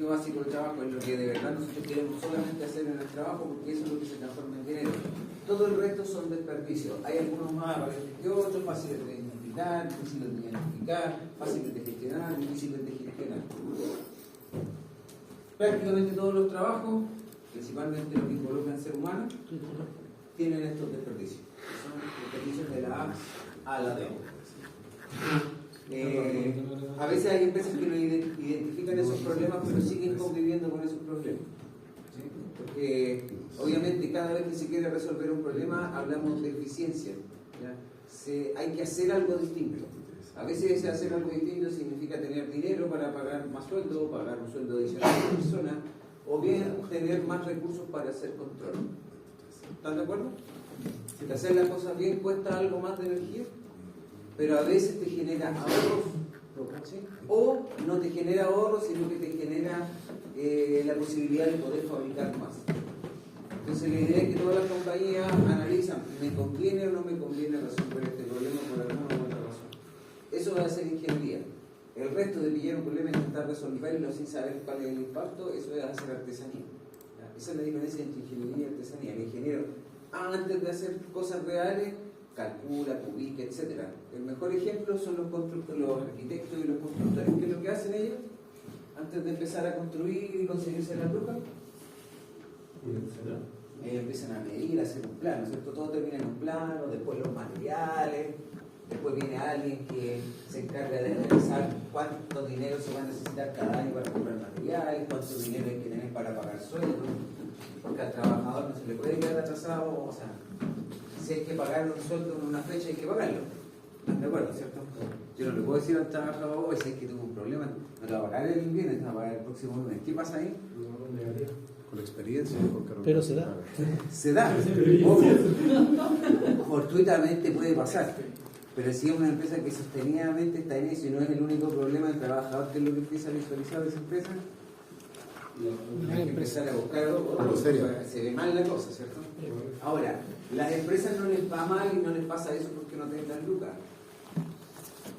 principio básico del trabajo, es lo que de verdad nosotros queremos solamente hacer en el trabajo, porque eso es lo que se transforma en dinero. Todo el resto son desperdicios. Hay algunos más aparentes que otros, fáciles de identificar, difíciles de identificar, fáciles de gestionar, difíciles de gestionar. Prácticamente todos los trabajos, principalmente los que involucran ser humano, tienen estos desperdicios. Son desperdicios de la A a la D. A veces hay empresas que no identifican esos problemas, pero siguen conviviendo con esos problemas. ¿Sí? Porque obviamente cada vez que se quiere resolver un problema hablamos de eficiencia. Hay que hacer algo distinto. A veces hacer algo distinto significa tener dinero para pagar más sueldo, pagar un sueldo adicional a la persona, o bien tener más recursos para hacer control. ¿Están de acuerdo? Si hacer las cosas bien cuesta algo más de energía, pero a veces te genera ahorros, ¿sí? O no te genera ahorros, sino que te genera la posibilidad de poder fabricar más. Entonces la idea es que todas las compañías analizan, ¿me conviene o no me conviene resolver este problema por alguna u otra razón? Eso va a ser ingeniería. El resto de pillar un problema e intentar resolverlo sin saber cuál es el impacto, eso es hacer artesanía. Esa es la diferencia entre ingeniería y artesanía. El ingeniero, antes de hacer cosas reales, calcula, publica, etc. El mejor ejemplo son los arquitectos y los constructores. ¿Qué es lo que hacen ellos? Antes de empezar a construir y conseguirse la bruja, ellos empiezan a medir, a hacer un plano, ¿cierto? Todo termina en un plano, después los materiales, después viene alguien que se encarga de analizar cuánto dinero se va a necesitar cada año para comprar materiales, cuánto dinero hay que tener para pagar sueldos, porque al trabajador no se le puede quedar atrasado, o sea, si hay que pagar un sueldo en una fecha hay que pagarlo. ¿Están de acuerdo, cierto? Yo no le puedo decir al trabajador, hoy si es que tuvo un problema, no te va a pagar el viernes, te va a pagar el próximo lunes. ¿Qué pasa ahí? Con experiencia. Pero se da. Se da. Fortuitamente puede pasar. Pero si es una empresa que sostenidamente está en eso y no es el único problema del trabajador, que es lo que empieza a visualizar esa empresa, hay que empezar a buscar otro, se ve mal la cosa, ¿cierto? Ahora, las empresas no les va mal y no les pasa eso porque no tengan lucas.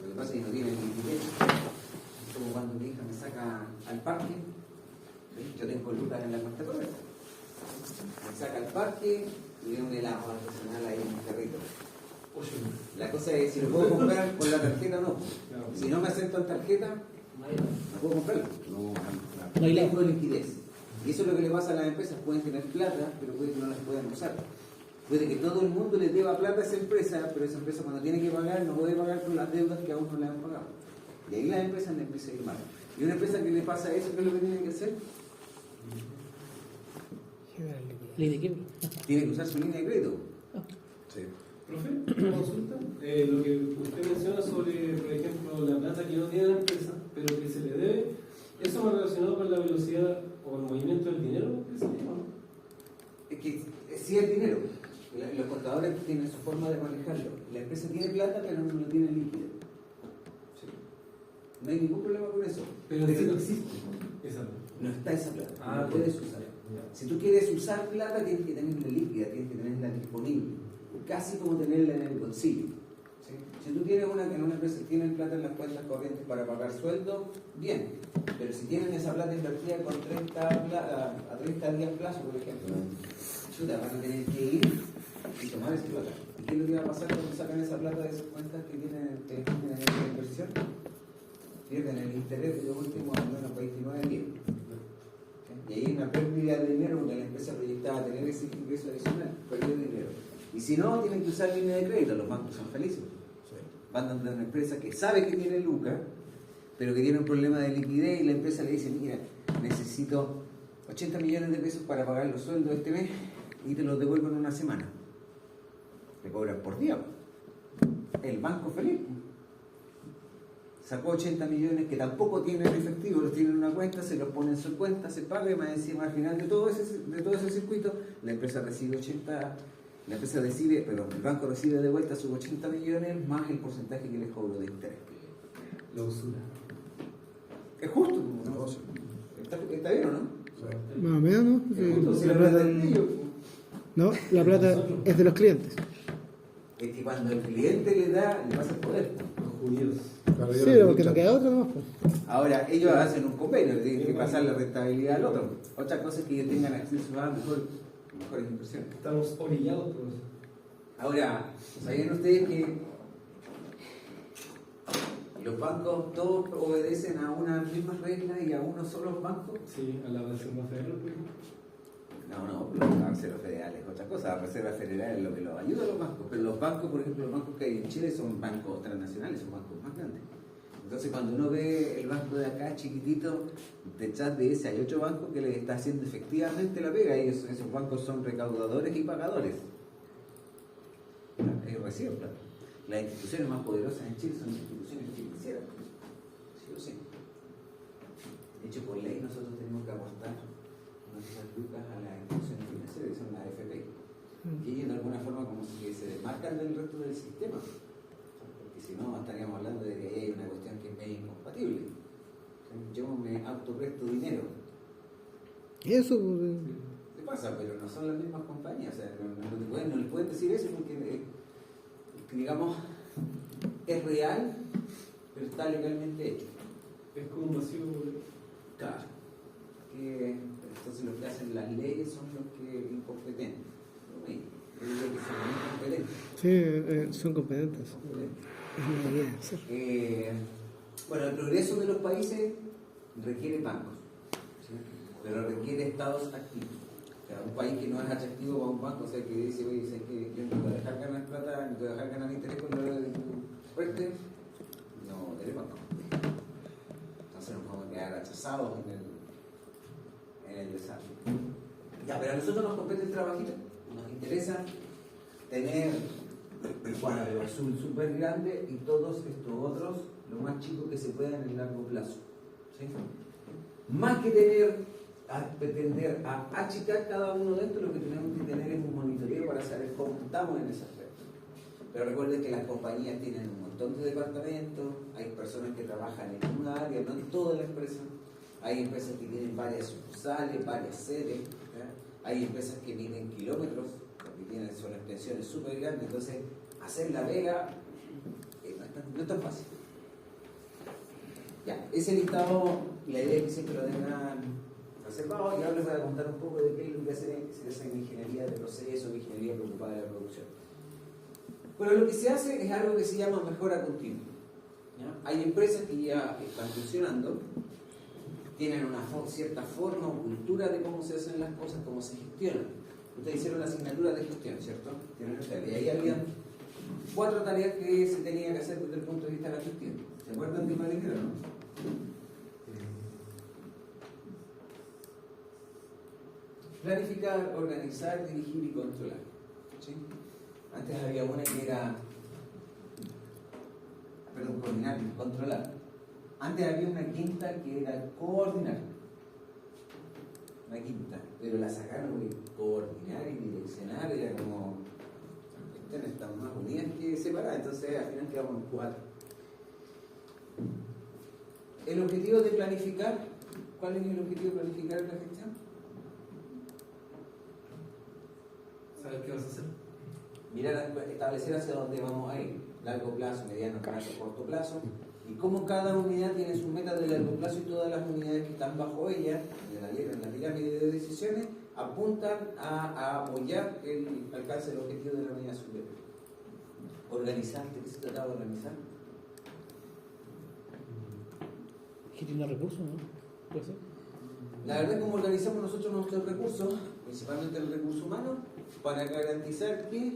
Lo que pasa es que no tienen liquidez. Es como cuando mi hija me saca al parque, yo tengo lucas en la cuenta correcta. Me saca al parque y veo un helado artesanal ahí en un carrito. La cosa es si lo puedo comprar con la tarjeta o no. Si no me acepto en tarjeta, no puedo comprarlo. No hay liquidez. Y eso es lo que le pasa a las empresas. Pueden tener plata, pero puede que no las puedan usar. Puede que todo el mundo le deba plata a esa empresa, pero esa empresa cuando tiene que pagar no puede pagar con las deudas que aún no le han pagado. Y ahí las empresas le empiezan a ir mal. Y una empresa que le pasa eso, ¿qué es lo que tiene que hacer? Tiene que usar su línea de crédito. Sí. Profe, una consulta. Lo que usted menciona sobre, por ejemplo, la plata que no tiene la empresa, pero que se le debe, ¿eso va relacionado con la velocidad o el movimiento del dinero? ¿Qué se llama? Es que sí es dinero. Los contadores tienen su forma de manejarlo. La empresa tiene plata, pero no lo tiene líquido. Sí. No hay ningún problema con eso. Pero si no existe esa plata. No está esa plata. Ah, no puedes usar. Si tú quieres usar plata, tienes que tenerla líquida, tienes que tenerla disponible. Casi como tenerla en el bolsillo. ¿Sí? Si tú tienes en una empresa que tienen plata en las cuentas corrientes para pagar sueldo, bien. Pero si tienen esa plata invertida con 30 días plazo, por ejemplo, chuta, van a tener que ir y tomar esa plata. ¿Y qué es lo que va a pasar cuando sacan esa plata de sus cuentas que tienen en inversión? Pierden el interés de los últimos al menos 29 días. ¿Sí? Y ahí hay una pérdida de dinero porque la empresa proyectaba tener ese ingreso adicional, perdió dinero. Y si no, tienen que usar línea de crédito, los bancos son felices. Van donde una empresa que sabe que tiene lucas, pero que tiene un problema de liquidez y la empresa le dice, mira, necesito 80 millones de pesos para pagar los sueldos este mes y te los devuelvo en una semana. Te cobran por día. El banco feliz. Sacó 80 millones que tampoco tienen efectivo, los tiene en una cuenta, se los pone en su cuenta, se paga y más encima al final de todo ese circuito, la empresa recibe el banco recibe de vuelta sus 80 millones más el porcentaje que les cobró de interés. La usura. Es justo, ¿no? ¿Está bien o no? Más o menos, ¿no? Es justo, si la plata es de ellos. No, la plata es de los clientes. es que cuando el cliente le da, le pasa el poder. Los judíos. Claro, Sí, yo lo porque escucho. no queda otra nomás, pues. Ahora, ellos hacen un convenio, le tienen que pasar la rentabilidad al otro. Otra cosa es que ellos tengan acceso a mejores inversiones. Estamos orillados por eso. Ahora, ¿sabían ustedes que los bancos todos obedecen a unas mismas reglas y a unos solos bancos? Sí, a la Reserva Federal, por ejemplo. No, pero la Reserva Federal es otra cosa. La Reserva Federal es lo que los ayuda a los bancos. Pero los bancos, por ejemplo, los bancos que hay en Chile son bancos transnacionales, son bancos más grandes. Entonces, cuando uno ve el banco de acá chiquitito, detrás de ese hay otro banco que le está haciendo efectivamente la pega y esos bancos son recaudadores y pagadores. Ellos reciben plata. Las instituciones más poderosas en Chile son instituciones financieras, sí o sí. De hecho, por ley nosotros tenemos que aportar nuestras lucas a las instituciones financieras, que son las FPI. Y ellos de alguna forma como que se desmarcan del resto del sistema. Porque si no, estaríamos hablando de que ahí hay una cuestión que es medio incompatible. Yo me autopresto dinero. Eso, pues, ¿Qué pasa? Pero no son las mismas compañías. O sea, no les pueden decir eso porque, digamos, es real, pero está legalmente hecho. Es como un vacío. Claro. Entonces lo que hacen las leyes son los que incompetentes. Lo mismo. Yo diría que son incompetentes. sí, son competentes. Es una idea. Sí. Bueno, el progreso de los países requiere bancos, ¿sí? Pero requiere estados activos. O sea, un país que no es atractivo para un banco, o sea, que dice, oye, sé que yo no voy a dejar ganar plata, no te voy a dejar ganar interés con lo de tu fuerte, no eres banco. Entonces nos vamos a quedar atrasados en el desarrollo. Ya, pero a nosotros nos compete el trabajito, nos interesa tener el cuadro azul súper grande y todos estos otros lo más chicos que se puedan en el largo plazo. ¿Sí? Más que pretender a achicar cada uno de estos, lo que tenemos que tener es un monitoreo para saber cómo estamos en ese aspecto. Pero recuerden que las compañías tienen un montón de departamentos, hay personas que trabajan en una área, no en toda la empresa. Hay empresas que tienen varias sucursales, varias sedes, ¿ya? Hay empresas que miden kilómetros, que son extensiones súper grandes, entonces hacer la vega no es tan fácil. Ya, ese listado, la idea es que siempre lo tengan reservado y ahora les voy a contar un poco de qué es lo que se hace en ingeniería de procesos, ingeniería preocupada de la producción. Bueno, lo que se hace es algo que se llama mejora continua. ¿Ya? Hay empresas que ya están funcionando, tienen una cierta forma o cultura de cómo se hacen las cosas, cómo se gestionan. Ustedes hicieron la asignatura de gestión, ¿cierto? Y ahí había 4 tareas que se tenían que hacer desde el punto de vista de la gestión. ¿Se acuerdan de cuál era, no? Planificar, organizar, dirigir y controlar. ¿Sí? Antes había una que era, coordinar y controlar. Antes había una quinta que era coordinar. Una quinta, pero la sacaron porque coordinar y direccionar era como, estas están más unidas que separadas, entonces al final quedamos en 4. El objetivo de planificar, ¿cuál es el objetivo de planificar la gestión? ¿Sabes qué vas a hacer? Mirar, establecer hacia dónde vamos a ir, largo plazo, mediano plazo, corto plazo, y cómo cada unidad tiene su meta de largo plazo y todas las unidades que están bajo ella, en la pirámide de decisiones, apuntan a apoyar el alcance del objetivo de la unidad superior. Organizar, ¿de qué se trataba de organizar? Gestionar recursos, ¿no? ¿Puede ser? La verdad es cómo organizamos nosotros nuestros recursos, principalmente el recurso humano, para garantizar que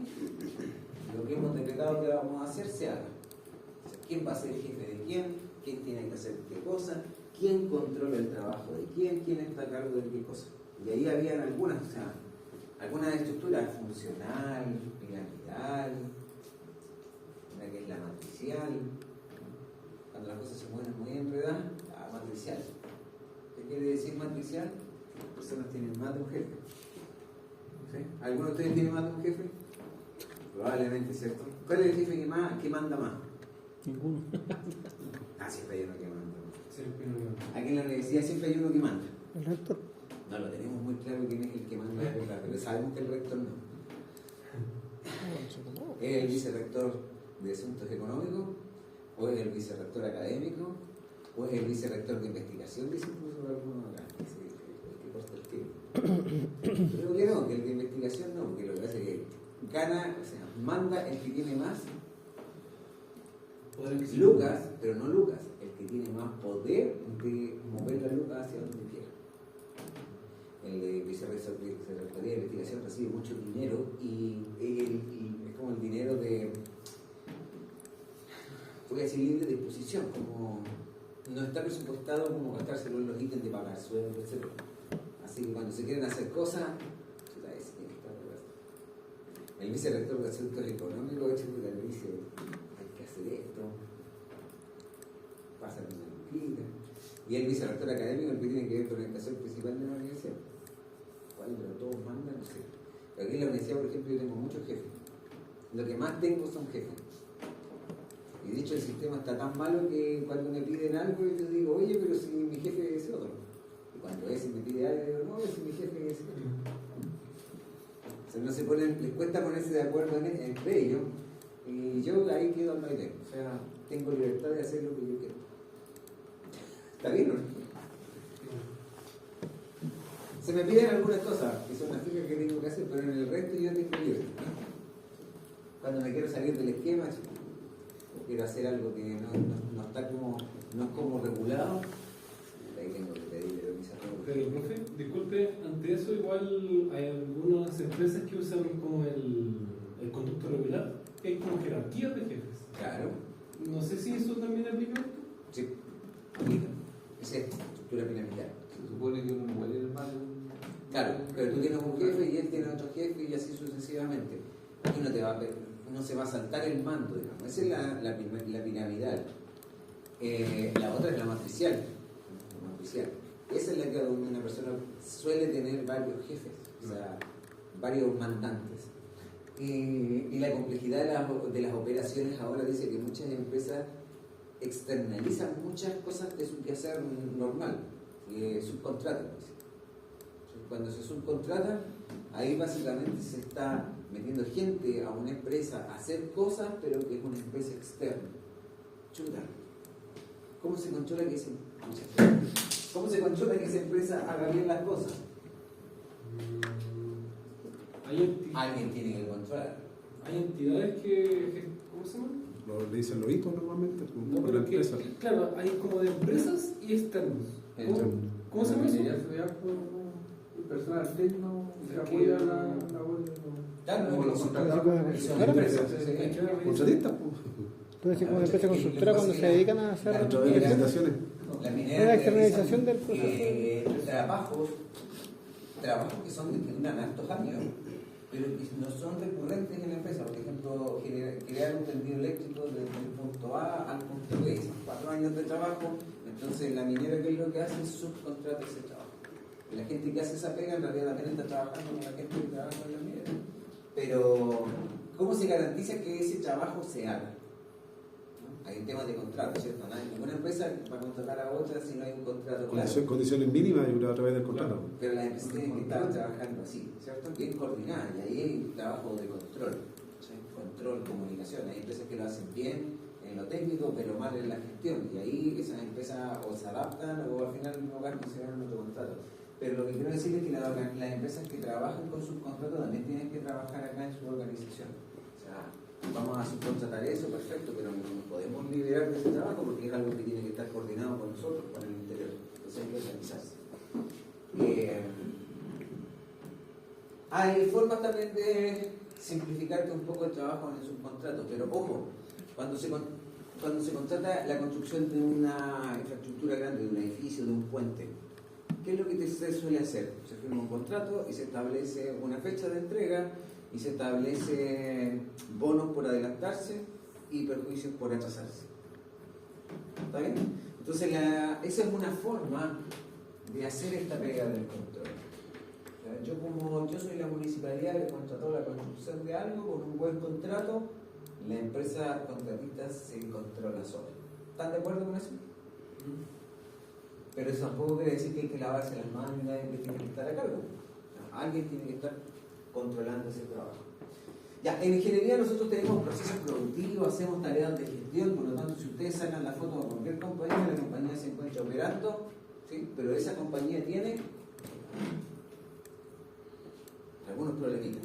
lo que hemos decretado que vamos a hacer se haga. O sea, ¿quién va a ser el jefe de quién tiene que hacer qué cosa, quién controla el trabajo de quién está a cargo de qué cosa. Y ahí habían algunas, o sea, algunas estructuras funcional, piramidal, una que es la matricial, cuando las cosas se mueven muy enredadas, la matricial. ¿Qué quiere decir matricial? Las personas tienen más de un jefe. ¿Sí? ¿Alguno de ustedes tiene más de un jefe? Probablemente, ¿cierto? ¿Cuál es el jefe que manda más? Ninguno. Siempre hay uno que manda. Siempre no. Aquí en la universidad siempre hay uno que manda. El rector. No lo tenemos muy claro quién es el que manda, pero sabemos que el rector no. ¿Es el vicerrector de Asuntos Económicos? ¿O es el vicerrector académico? ¿O es el vicerrector de investigación? Dice incluso alguno acá. Sí, el que corta el tiro. Creo que no, que el de investigación no, porque lo que hace es que gana, o sea, manda el que tiene más lucas, pero no lucas, el que tiene más poder de mover la lucas hacia donde quiera. El de Vicerrectoría de Investigación recibe mucho dinero y es como el dinero de, voy a decir, libre de disposición, como no está presupuestado como gastárselo en los ítems de pagar sueldo, etc. Así que cuando se quieren hacer cosas, el vicerrector de Asuntos Económicos le dice, hay que hacer esto, pasa con una luquita. Y el vicerrector académico, el que tiene que ver con la educación principal de la universidad. ¿Cuál de los todos manda? No sé. Pero aquí en la universidad, por ejemplo, yo tengo muchos jefes. Lo que más tengo son jefes. Y de hecho el sistema está tan malo que cuando me piden algo yo digo, oye, pero si mi jefe es otro. Y cuando ese me pide algo, digo, no, si mi jefe es otro. O sea, no se ponen, les cuesta ponerse de acuerdo entre ellos. Y yo ahí quedo al baile. O sea, tengo libertad de hacer lo que yo quiero. ¿Está bien o no? Se me piden algunas cosas, que son las fijas que tengo que hacer, pero en el resto yo tengo libertad. Cuando me quiero salir del esquema, quiero hacer algo que no está como, no es como regulado, ahí tengo que pedirle permiso a todo. Pero, profe, disculpe, ante eso igual hay algunas empresas que usan como el conducto regular, que es como jerarquías de jefes. Claro. No sé si eso también aplica a esto. Sí, aplica. Esa es estructura piramidal. Se supone que uno igual es el malo. Claro, pero tú tienes un jefe y él tiene otro jefe y así sucesivamente. Aquí no se va a saltar el mando, digamos. Esa es la piramidal. La otra es la matricial. La matricial. Esa es la que donde una persona suele tener varios jefes, o sea, varios mandantes. Y la complejidad de las operaciones ahora dice que muchas empresas externalizan muchas cosas de su quehacer normal, subcontratan. Cuando se subcontrata, ahí básicamente se está metiendo gente a una empresa a hacer cosas, pero que es una empresa externa. Chuta. ¿Cómo se controla que esa empresa haga bien las cosas? Alguien tiene que controlar. Hay entidades que ¿cómo se llama? Le dicen los hitos normalmente, No, por la pero que, empresa. claro, hay como de empresas y externos. ¿Cómo se llama eso? El personal técnico que apoya la labor de Claro, como los contratados. son empresas. Contratistas, Puede ser como una empresa consultora cuando se dedican a hacer dentro de las licitaciones. La una minera externalización del proceso. trabajos que son que duran hartos años, pero que no son recurrentes en la empresa. Por ejemplo, crear un tendido eléctrico desde el punto A al punto B, son 4 años de trabajo. Entonces la minera, que es lo que hace, es subcontrata ese trabajo. Y la gente que hace esa pega en realidad también está trabajando con la gente que trabaja en la minera. Pero ¿cómo se garantiza que ese trabajo se haga? Hay un tema de contrato, ¿cierto? Ninguna empresa va a contratar a otra si no hay un contrato claro. Condiciones mínimas y a través del contrato. Pero las empresas tienen que estar trabajando así, ¿cierto? Bien coordinadas, y ahí hay trabajo de control, ¿sí? Control, comunicación. Hay empresas que lo hacen bien en lo técnico, pero mal en la gestión, y ahí esas empresas o se adaptan o al final no van a considerar otro contrato. Pero lo que quiero decir es que las empresas que trabajan con subcontratos también tienen que trabajar acá en su organización. O sea, vamos a subcontratar eso, perfecto, pero no nos podemos liberar de ese trabajo porque es algo que tiene que estar coordinado con nosotros, con el interior. Entonces hay que organizarse. Hay formas también de simplificarte un poco el trabajo en el subcontrato, pero ojo, cuando se contrata la construcción de una infraestructura grande, de un edificio, de un puente, ¿qué es lo que se suele hacer? Se firma un contrato y se establece una fecha de entrega y se establece bonos por adelantarse y perjuicios por atrasarse. ¿Está bien? Entonces esa es una forma de hacer esta pega del control. Yo soy la municipalidad que contrató la construcción de algo con un buen contrato, la empresa contratista se controla sola. ¿Están de acuerdo con eso? Pero eso tampoco quiere decir que hay que lavarse las manos y nadie tiene que estar a cargo. Alguien tiene que estar controlando ese trabajo. Ya, en ingeniería nosotros tenemos procesos productivos, hacemos tareas de gestión, por lo tanto, si ustedes sacan la foto de cualquier compañía, la compañía se encuentra operando, ¿sí? Pero esa compañía tiene algunos problemitas.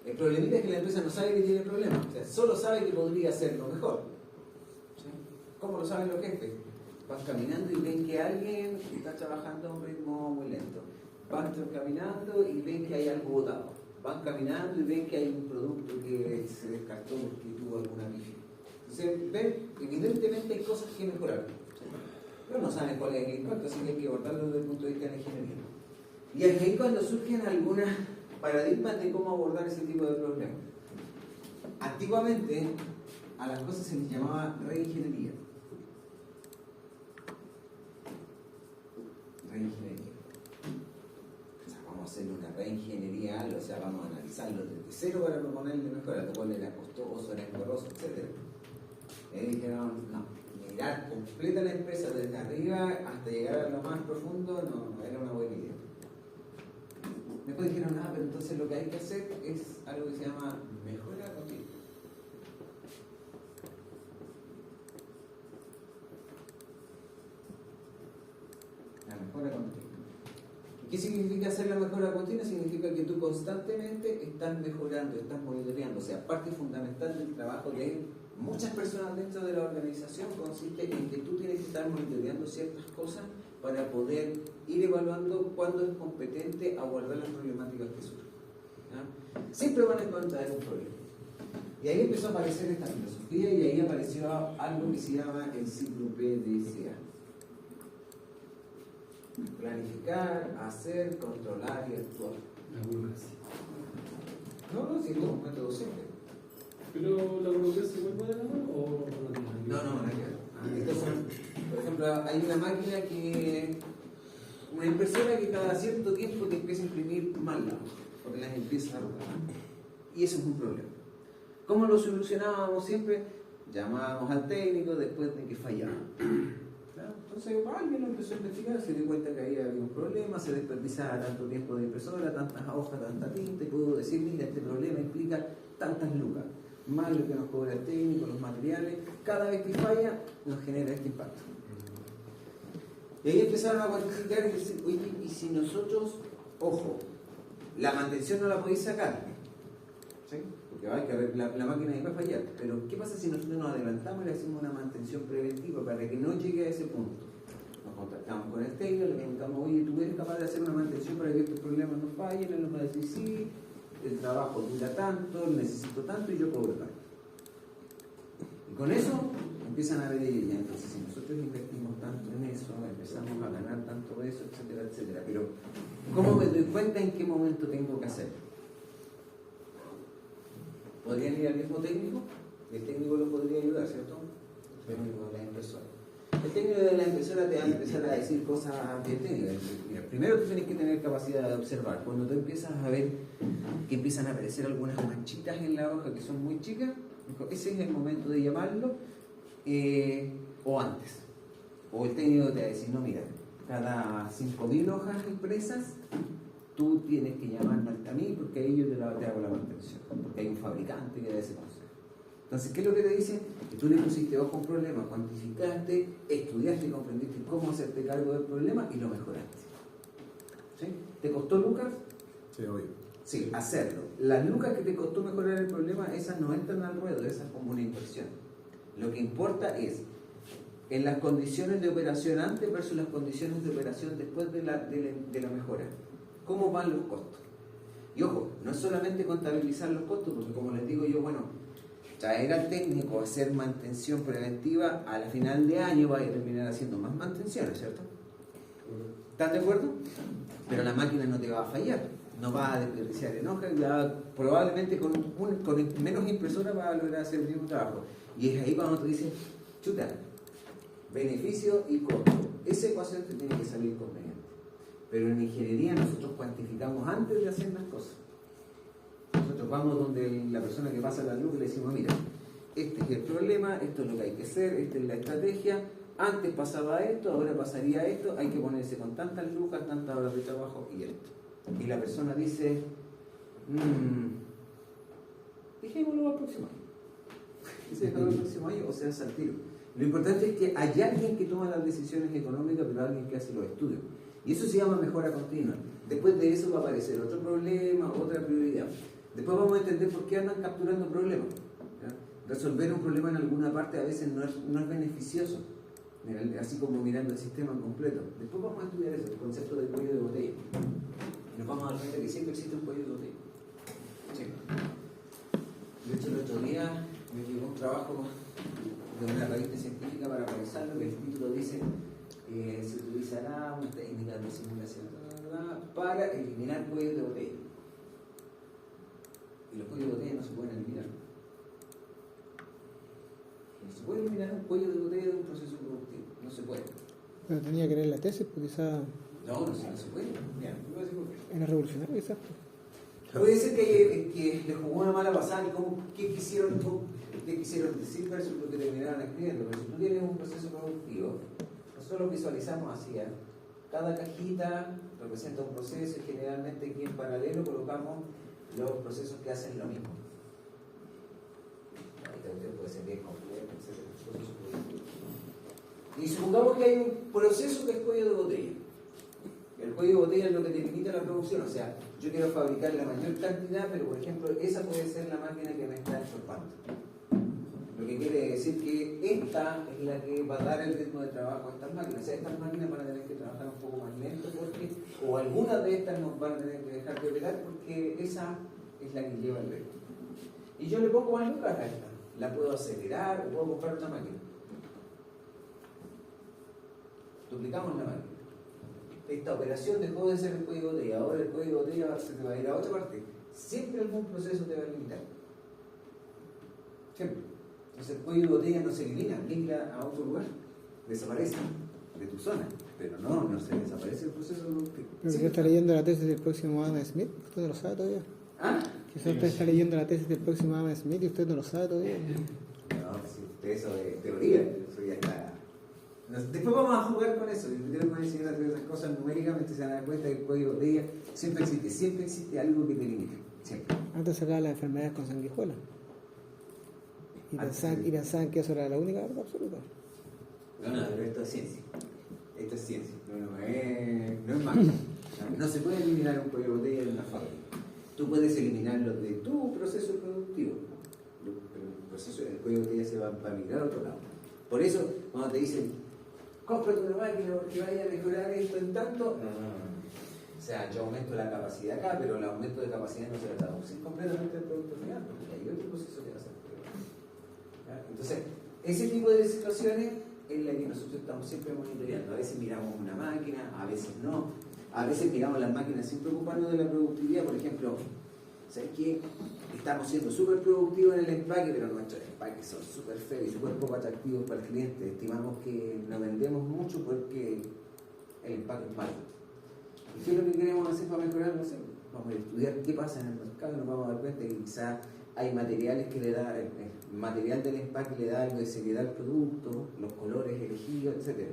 El problemita es que la empresa no sabe que tiene problemas, o sea, solo sabe que podría hacerlo mejor. ¿Sí? ¿Cómo lo saben los jefes? Van caminando y ven que alguien está trabajando a un ritmo muy lento. Van caminando y ven que hay algo botado. Van caminando y ven que hay un producto que se descartó porque tuvo alguna pifia. Entonces, ven, evidentemente hay cosas que mejorar. ¿Sí? Pero no saben cuál es el impacto, así que hay que abordarlo desde el punto de vista de la ingeniería. Y aquí es cuando surgen algunos paradigmas de cómo abordar ese tipo de problemas. Antiguamente, a las cosas se les llamaba reingeniería. Reingeniería. O sea, vamos a hacer una reingeniería, o sea, vamos a analizarlo desde cero para proponerle mejora, lo cual era costoso, era engorroso, etc. Y dijeron, no, mirar completa la empresa desde arriba hasta llegar a lo más profundo no era una buena idea. Después dijeron, pero entonces lo que hay que hacer es algo que se llama mejora continua. La mejora continua. ¿Qué significa hacer la mejora continua? Significa que tú constantemente estás mejorando, estás monitoreando. O sea, parte fundamental del trabajo de muchas personas dentro de la organización consiste en que tú tienes que estar monitoreando ciertas cosas para poder ir evaluando cuándo es competente abordar las problemáticas que surgen. ¿Ya? Siempre van a encontrar un problema. Y ahí empezó a aparecer esta filosofía y ahí apareció algo que se llama el ciclo PDCA. Planificar, hacer, controlar y actuar. No, sí, no, un método simple. ¿Pero la burocracia igual puede ganar o no? No, entonces, por ejemplo, hay una máquina una impresora que cada cierto tiempo te empieza a imprimir mal, porque las empieza a rotar. Y eso es un problema. ¿Cómo lo solucionábamos siempre? Llamábamos al técnico después de que fallaba. Entonces alguien lo empezó a investigar, se dio cuenta que había un problema, se desperdiciaba tanto tiempo de impresora, tantas hojas, tanta tinta, y pudo decir, mira, este problema implica tantas lucas, más lo que nos cobra el técnico, los materiales, cada vez que falla nos genera este impacto. Y ahí empezaron a cuantificar y decir, oye, y si nosotros, ojo, la mantención no la podéis sacar, ¿sí? Porque la máquina iba a fallar, pero ¿qué pasa si nosotros nos adelantamos y le hacemos una mantención preventiva para que no llegue a ese punto? Nos contactamos con el técnico, le preguntamos, oye, ¿tú eres capaz de hacer una mantención para que estos problemas no fallen? Él nos va a decir, sí, el trabajo dura tanto, necesito tanto y yo cobro tanto. Y con eso empiezan a ver ya, entonces si nosotros invertimos tanto en eso, empezamos a ganar tanto de eso, etcétera, etcétera. Pero ¿cómo me doy cuenta en qué momento tengo que hacerlo? ¿Podrían ir al mismo técnico? El técnico lo podría ayudar, ¿cierto? El técnico de la impresora. El técnico de la impresora te va a empezar a decir cosas bien técnicas. Mira, primero tú tienes que tener capacidad de observar. Cuando tú empiezas a ver que empiezan a aparecer algunas manchitas en la hoja que son muy chicas, ese es el momento de llamarlo, o antes. O el técnico te va a decir, no, mira, cada 5.000 hojas impresas, tú tienes que llamarme a mí porque ahí yo te hago la mantención, porque hay un fabricante que da ese consejo. Entonces, ¿qué es lo que te dice? Que tú le pusiste ojo a un problema, cuantificaste, estudiaste y comprendiste cómo hacerte cargo del problema y lo mejoraste. ¿Sí? ¿Te costó lucas? Sí, obvio. Sí, hacerlo. Las lucas que te costó mejorar el problema, esas no entran al ruedo, esas como una inversión. Lo que importa es en las condiciones de operación antes versus las condiciones de operación después de la mejora. ¿Cómo van los costos? Y ojo, no es solamente contabilizar los costos, porque como les digo yo, bueno, traer al técnico a hacer mantención preventiva a la final de año va a terminar haciendo más mantenciones, ¿cierto? ¿Están de acuerdo? Pero la máquina no te va a fallar, no va a desperdiciar en hojas, probablemente con menos impresora va a lograr hacer el mismo trabajo. Y es ahí cuando tú dices, chuta, beneficio y costo. Esa ecuación te tiene que salir conveniente. Pero en ingeniería nosotros cuantificamos antes de hacer las cosas. Nosotros vamos donde la persona que pasa la luz y le decimos, mira, este es el problema, esto es lo que hay que hacer, esta es la estrategia, antes pasaba esto, ahora pasaría esto, hay que ponerse con tantas lucas, tantas horas de trabajo y esto. Y la persona dice, dejémoslo para el próximo año. Y se acabó el próximo año o se hace al tiro. Lo importante es que hay alguien que toma las decisiones económicas, pero alguien que hace los estudios. Y eso se llama mejora continua. Después de eso va a aparecer otro problema, otra prioridad. Después vamos a entender por qué andan capturando problemas. ¿Ya? Resolver un problema en alguna parte a veces no es beneficioso, así como mirando el sistema en completo. Después vamos a estudiar eso, el concepto del cuello de botella. Y nos vamos a dar cuenta que siempre existe un cuello de botella. Siempre. De hecho, el otro día me llegó un trabajo de una revista científica para revisarlo, que el título dice se utilizará una técnica de simulación para eliminar cuellos de botella. Y los cuellos de botella no se pueden eliminar. No se puede eliminar un cuello de botella de un proceso productivo. No se puede. Pero tenía que leer la tesis, pues quizá No se puede. Mira, te voy a decir por qué. era revolucionario, quizás. Puede ser que le jugó una mala pasada y qué quisieron decir versus lo que terminaron escribiendo. Pero si tú tienes un proceso productivo, nosotros lo visualizamos así. Cada cajita representa un proceso y generalmente aquí en paralelo colocamos los procesos que hacen lo mismo. Ahí puede ser bien complejo, etc. Y supongamos que hay un proceso que es cuello de botella. El cuello de botella es lo que te limita la producción, o sea, yo quiero fabricar la mayor cantidad, pero por ejemplo, esa puede ser la máquina que me está estorbando. Lo que quiere decir que esta es la que va a dar el ritmo de trabajo a estas máquinas. O sea, estas máquinas van a tener que trabajar un poco más lento o algunas de estas nos van a tener que dejar de operar porque esa es la que lleva el ritmo. Y yo le pongo más lucas a esta. La puedo acelerar o puedo comprar otra máquina. Duplicamos la máquina. Esta operación dejó de ser el cuello de botella, ahora el cuello de botella se te va a ir a otra parte. Siempre algún proceso te va a limitar. Siempre. Entonces el cuello de botella no se elimina, migra a otro lugar, desaparece de tu zona, pero no se desaparece el proceso productivo. Pero Sí. usted está leyendo la tesis del próximo Adam Smith, usted no lo sabe todavía. ¿Ah? Quizás usted está leyendo la tesis del próximo Adam Smith y usted no lo sabe todavía. No, si eso es teoría, eso ya está. Después vamos a jugar con eso, y les voy a enseñar a hacer esas cosas numéricamente, se van a dar cuenta que el código de botella siempre existe algo que te limita, siempre. Antes sacaba las enfermedades con sanguijuela. Y pensaban que eso era la única verdad absoluta. No, pero esto es ciencia. Esto es ciencia, no es magia. No se puede eliminar un cuello de botella en una fábrica. Tú puedes eliminarlo de tu proceso productivo, pero el cuello de botella se va a migrar a otro lado. Por eso, cuando te dicen, cómprate una máquina porque vaya a mejorar esto en tanto, no. O sea, yo aumento la capacidad acá, pero el aumento de capacidad no se lo traduce completamente al producto final, porque hay otro proceso que va a hacer. Entonces, ese tipo de situaciones es la que nosotros estamos siempre monitoreando. A veces miramos una máquina, a veces no. A veces miramos las máquinas sin preocuparnos de la productividad. Por ejemplo, ¿sabes qué? Estamos siendo súper productivos en el empaque, pero nuestros empaques son súper feos y súper poco atractivos para el cliente. Estimamos que no vendemos mucho porque el empaque es malo. ¿Y qué es lo que queremos hacer para mejorarlo? No sé, vamos a estudiar qué pasa en el mercado y nos vamos a dar cuenta que quizás hay materiales que le da, el material del empaque le da algo de seriedad al producto, los colores elegidos, etc.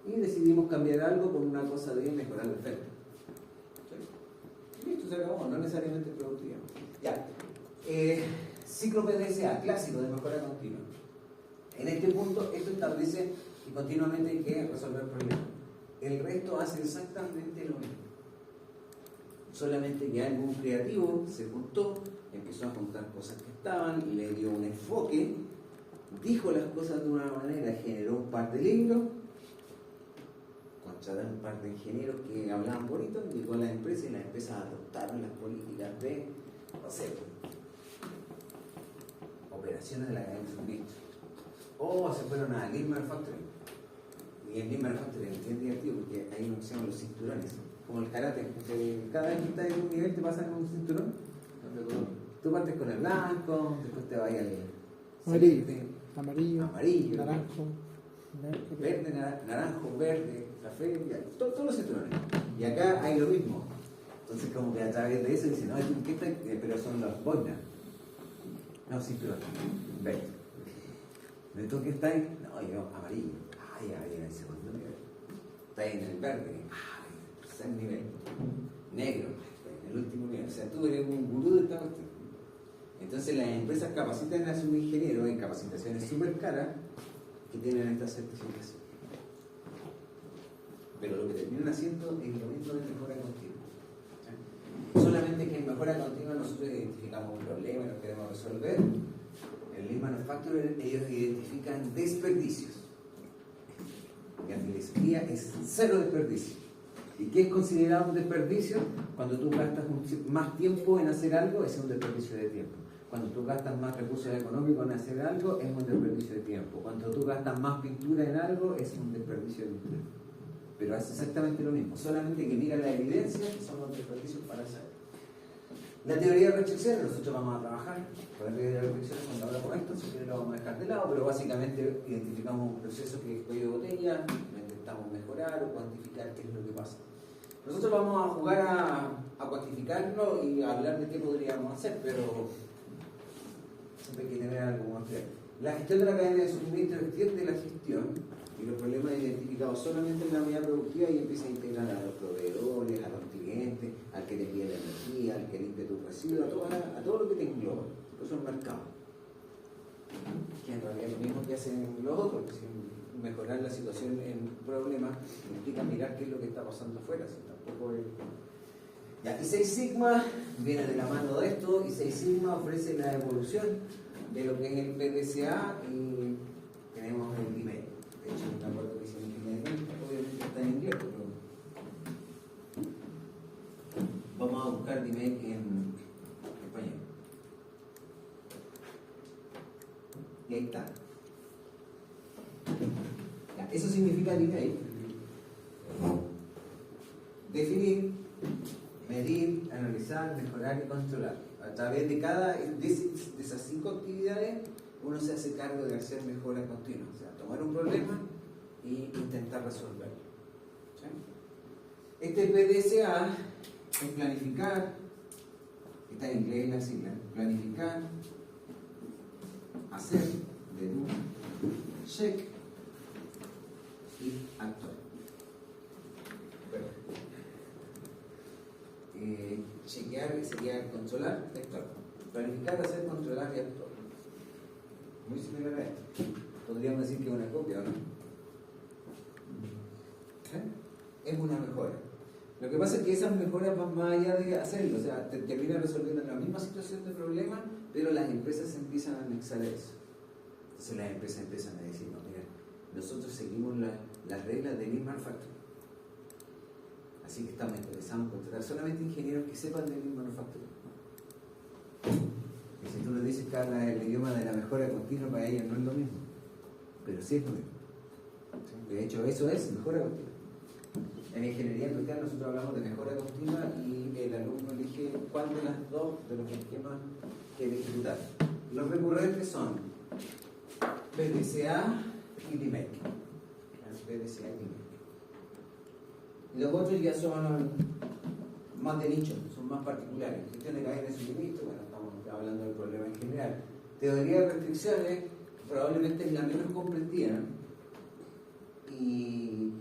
Y decidimos cambiar algo por una cosa de mejorar la oferta. ¿Sí? Listo, se acabó, no necesariamente productivo. Ya. Ciclo PDCA, clásico de mejora continua. En este punto, esto establece que continuamente hay que resolver problemas. El resto hace exactamente lo mismo. Solamente que algún creativo se juntó, empezó a juntar cosas que estaban, le dio un enfoque, dijo las cosas de una manera, generó un par de libros, contrataron un par de ingenieros que hablaban bonito, llegó a la empresa y las empresas adoptaron las políticas de, no sé, operaciones de la cadena de suministro. O se fueron a Lean Manufacturing. Y en Lean Manufacturing es bien divertido porque hay uno que se llama los cinturones, como el karate. Cada vez que estás en un nivel te pasan un cinturón. Tú partes con el blanco, después te vas al amarillo, naranjo, verde, naranjo, verde, café, todos los cinturones. Y acá hay lo mismo. Entonces como que a través de eso dicen, no, ¿qué está? Pero son los boinas. No, cinturones, verde. ¿De tú qué está ahí? No, yo amarillo. Ay, ahí en el segundo nivel. Está ahí en el verde. Ay, tercer nivel. Negro. Está en el último nivel. O sea, tú eres un gurú de esta cuestión. Entonces las empresas capacitan a sus ingenieros en capacitaciones súper caras que tienen esta certificación. Pero lo que terminan haciendo es lo mismo de mejora continua. ¿Sí? Solamente que en mejora continua nosotros identificamos un problema y lo queremos resolver. En Lean Manufacturing ellos identifican desperdicios. Y en filosofía es cero desperdicio. ¿Y qué es considerado un desperdicio? Cuando tú gastas más tiempo en hacer algo, es un desperdicio de tiempo. Cuando tú gastas más recursos económicos en hacer algo, es un desperdicio de tiempo. Cuando tú gastas más pintura en algo, es un desperdicio de pintura. Pero es exactamente lo mismo, solamente que mira la evidencia que son los desperdicios para hacer. La teoría de restricciones, nosotros vamos a trabajar con la teoría de restricciones cuando hablamos de esto, si quieres lo vamos a dejar de lado, pero básicamente identificamos un proceso que es cuello de botella, intentamos mejorar o cuantificar qué es lo que pasa. Nosotros vamos a jugar a cuantificarlo y a hablar de qué podríamos hacer, pero siempre hay que tener algo más claro. La gestión de la cadena de suministro extiende la gestión y los problemas identificados solamente en la unidad productiva y empieza a integrar a los proveedores, a los clientes, al que te pide la energía, al que limpia tu residuo, a todo lo que te engloba. Eso es un mercado. Que en realidad es lo mismo que hacen los otros, que mejorar la situación en problemas implica mirar qué es lo que está pasando afuera. Si tampoco es... Ya, y Six Sigma viene de la mano de esto, y Six Sigma ofrece la evolución de lo que es el PDCA y tenemos el DMAIC. De hecho, no me acuerdo que significa DMAIC, obviamente está en inglés, pero vamos a buscar DMAIC en español. Y ahí está. Ya, eso significa DMAIC. Definir, medir, analizar, mejorar y controlar. A través de cada de esas 5 actividades, uno se hace cargo de hacer mejora continua. O sea, tomar un problema y intentar resolverlo. ¿Sí? Este PDCA es planificar, está en inglés la sigla, planificar, hacer, check y actuar. Chequear sería controlar y actuar. Planificar, hacer, controlar y actuar. Muy similar a esto. Podríamos decir que es una copia, ¿o no? Es una mejora. Lo que pasa es que esas mejoras van más allá de hacerlo, o sea, terminan resolviendo la misma situación de problema, pero las empresas empiezan a anexar eso. Entonces las empresas empiezan a decir, no, mira, nosotros seguimos las reglas de Lean Manufacturing. Así que estamos interesados en contratar solamente ingenieros que sepan de Lean Manufacturing. Y si tú les dices que habla el idioma de la mejora continua, para ellos no es lo mismo. Pero sí es lo mismo. De hecho, eso es mejora continua. En ingeniería industrial nosotros hablamos de mejora continua y el alumno elige cuál de las dos de los esquemas quiere ejecutar. Los recurrentes son PDCA y DMAIC. PDCA y DMAIC. Y los otros ya son más de nicho, son más particulares. Gestión de cadena de suministro, bueno, estamos hablando del problema en general. Teoría de restricciones probablemente es la menos comprendida y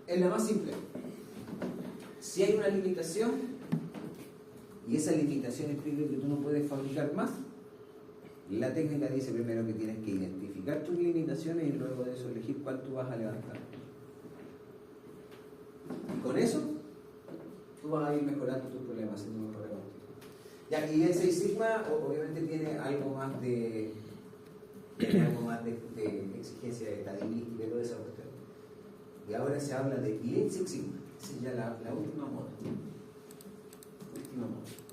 es la más simple. Si hay una limitación y esa limitación implica que tú no puedes fabricar más, la técnica dice primero que tienes que identificar tus limitaciones y luego de eso elegir cuál tú vas a levantar. Y con eso tú vas a ir mejorando tus problemas, haciendo un mejor continua. Ya, y el Six Sigma obviamente tiene algo más de exigencia de estadística y toda esa cuestión. Y ahora se habla de Lean Six Sigma, esa es ya la última moda.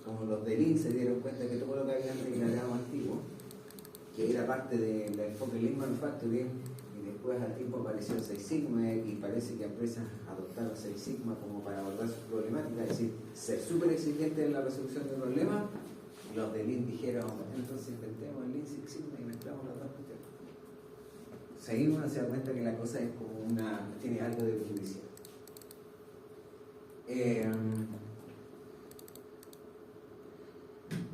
Como los de Lean se dieron cuenta que todo lo que habían declarado antiguo, que era parte del enfoque Lean Manufacturing, y después al tiempo apareció el Six Sigma y parece que empresas adoptaron Six Sigma como para abordar sus problemáticas, es decir, ser súper exigentes en la resolución de problemas. Los de Lean dijeron, entonces inventemos el Lean Six Sigma y mezclamos las dos cuestiones. Seguimos, se da cuenta que la cosa es como tiene algo de publicidad.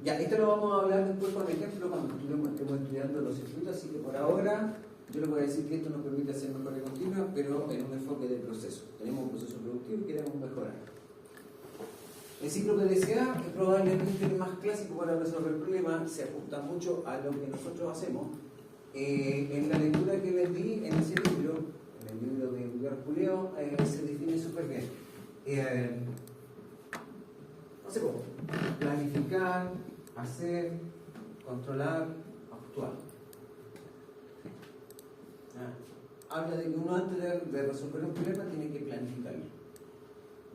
Ya, esto lo vamos a hablar después con ejemplo cuando estemos estudiando los circuitos, así que por ahora yo les voy a decir que esto nos permite hacer mejora continua, pero en un enfoque de proceso. Tenemos un proceso productivo y queremos mejorar. El ciclo PDCA es probablemente el más clásico para resolver problemas, se ajusta mucho a lo que nosotros hacemos. En la lectura que les di en ese libro, en el libro de Edgar Julio, se define súper bien. No sé cómo. Planificar, hacer, controlar, actuar. Habla de que uno antes de resolver un problema tiene que planificarlo.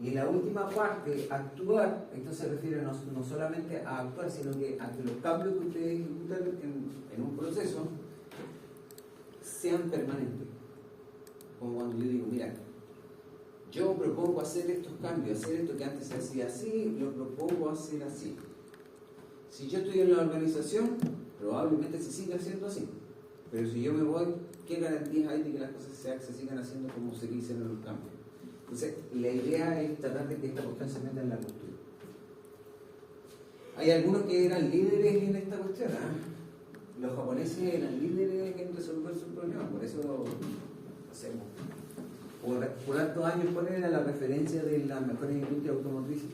Y en la última parte, actuar, esto se refiere no solamente a actuar, sino que a que los cambios que ustedes ejecutan en un proceso sean permanentes. Como cuando yo digo, mira, yo propongo hacer estos cambios, hacer esto que antes se hacía así, lo propongo hacer así. Si yo estoy en la organización, probablemente se siga haciendo así. Pero si yo me voy, ¿qué garantías hay de que las cosas se sigan haciendo como se hicieron los cambios? Entonces, la idea es tratar de que esta cuestión se meta en la cultura. Hay algunos que eran líderes en esta cuestión. Los japoneses eran líderes en resolver sus problemas, por eso lo hacemos. Por hartos años, ¿cuál era la referencia de las mejores industrias automotrices?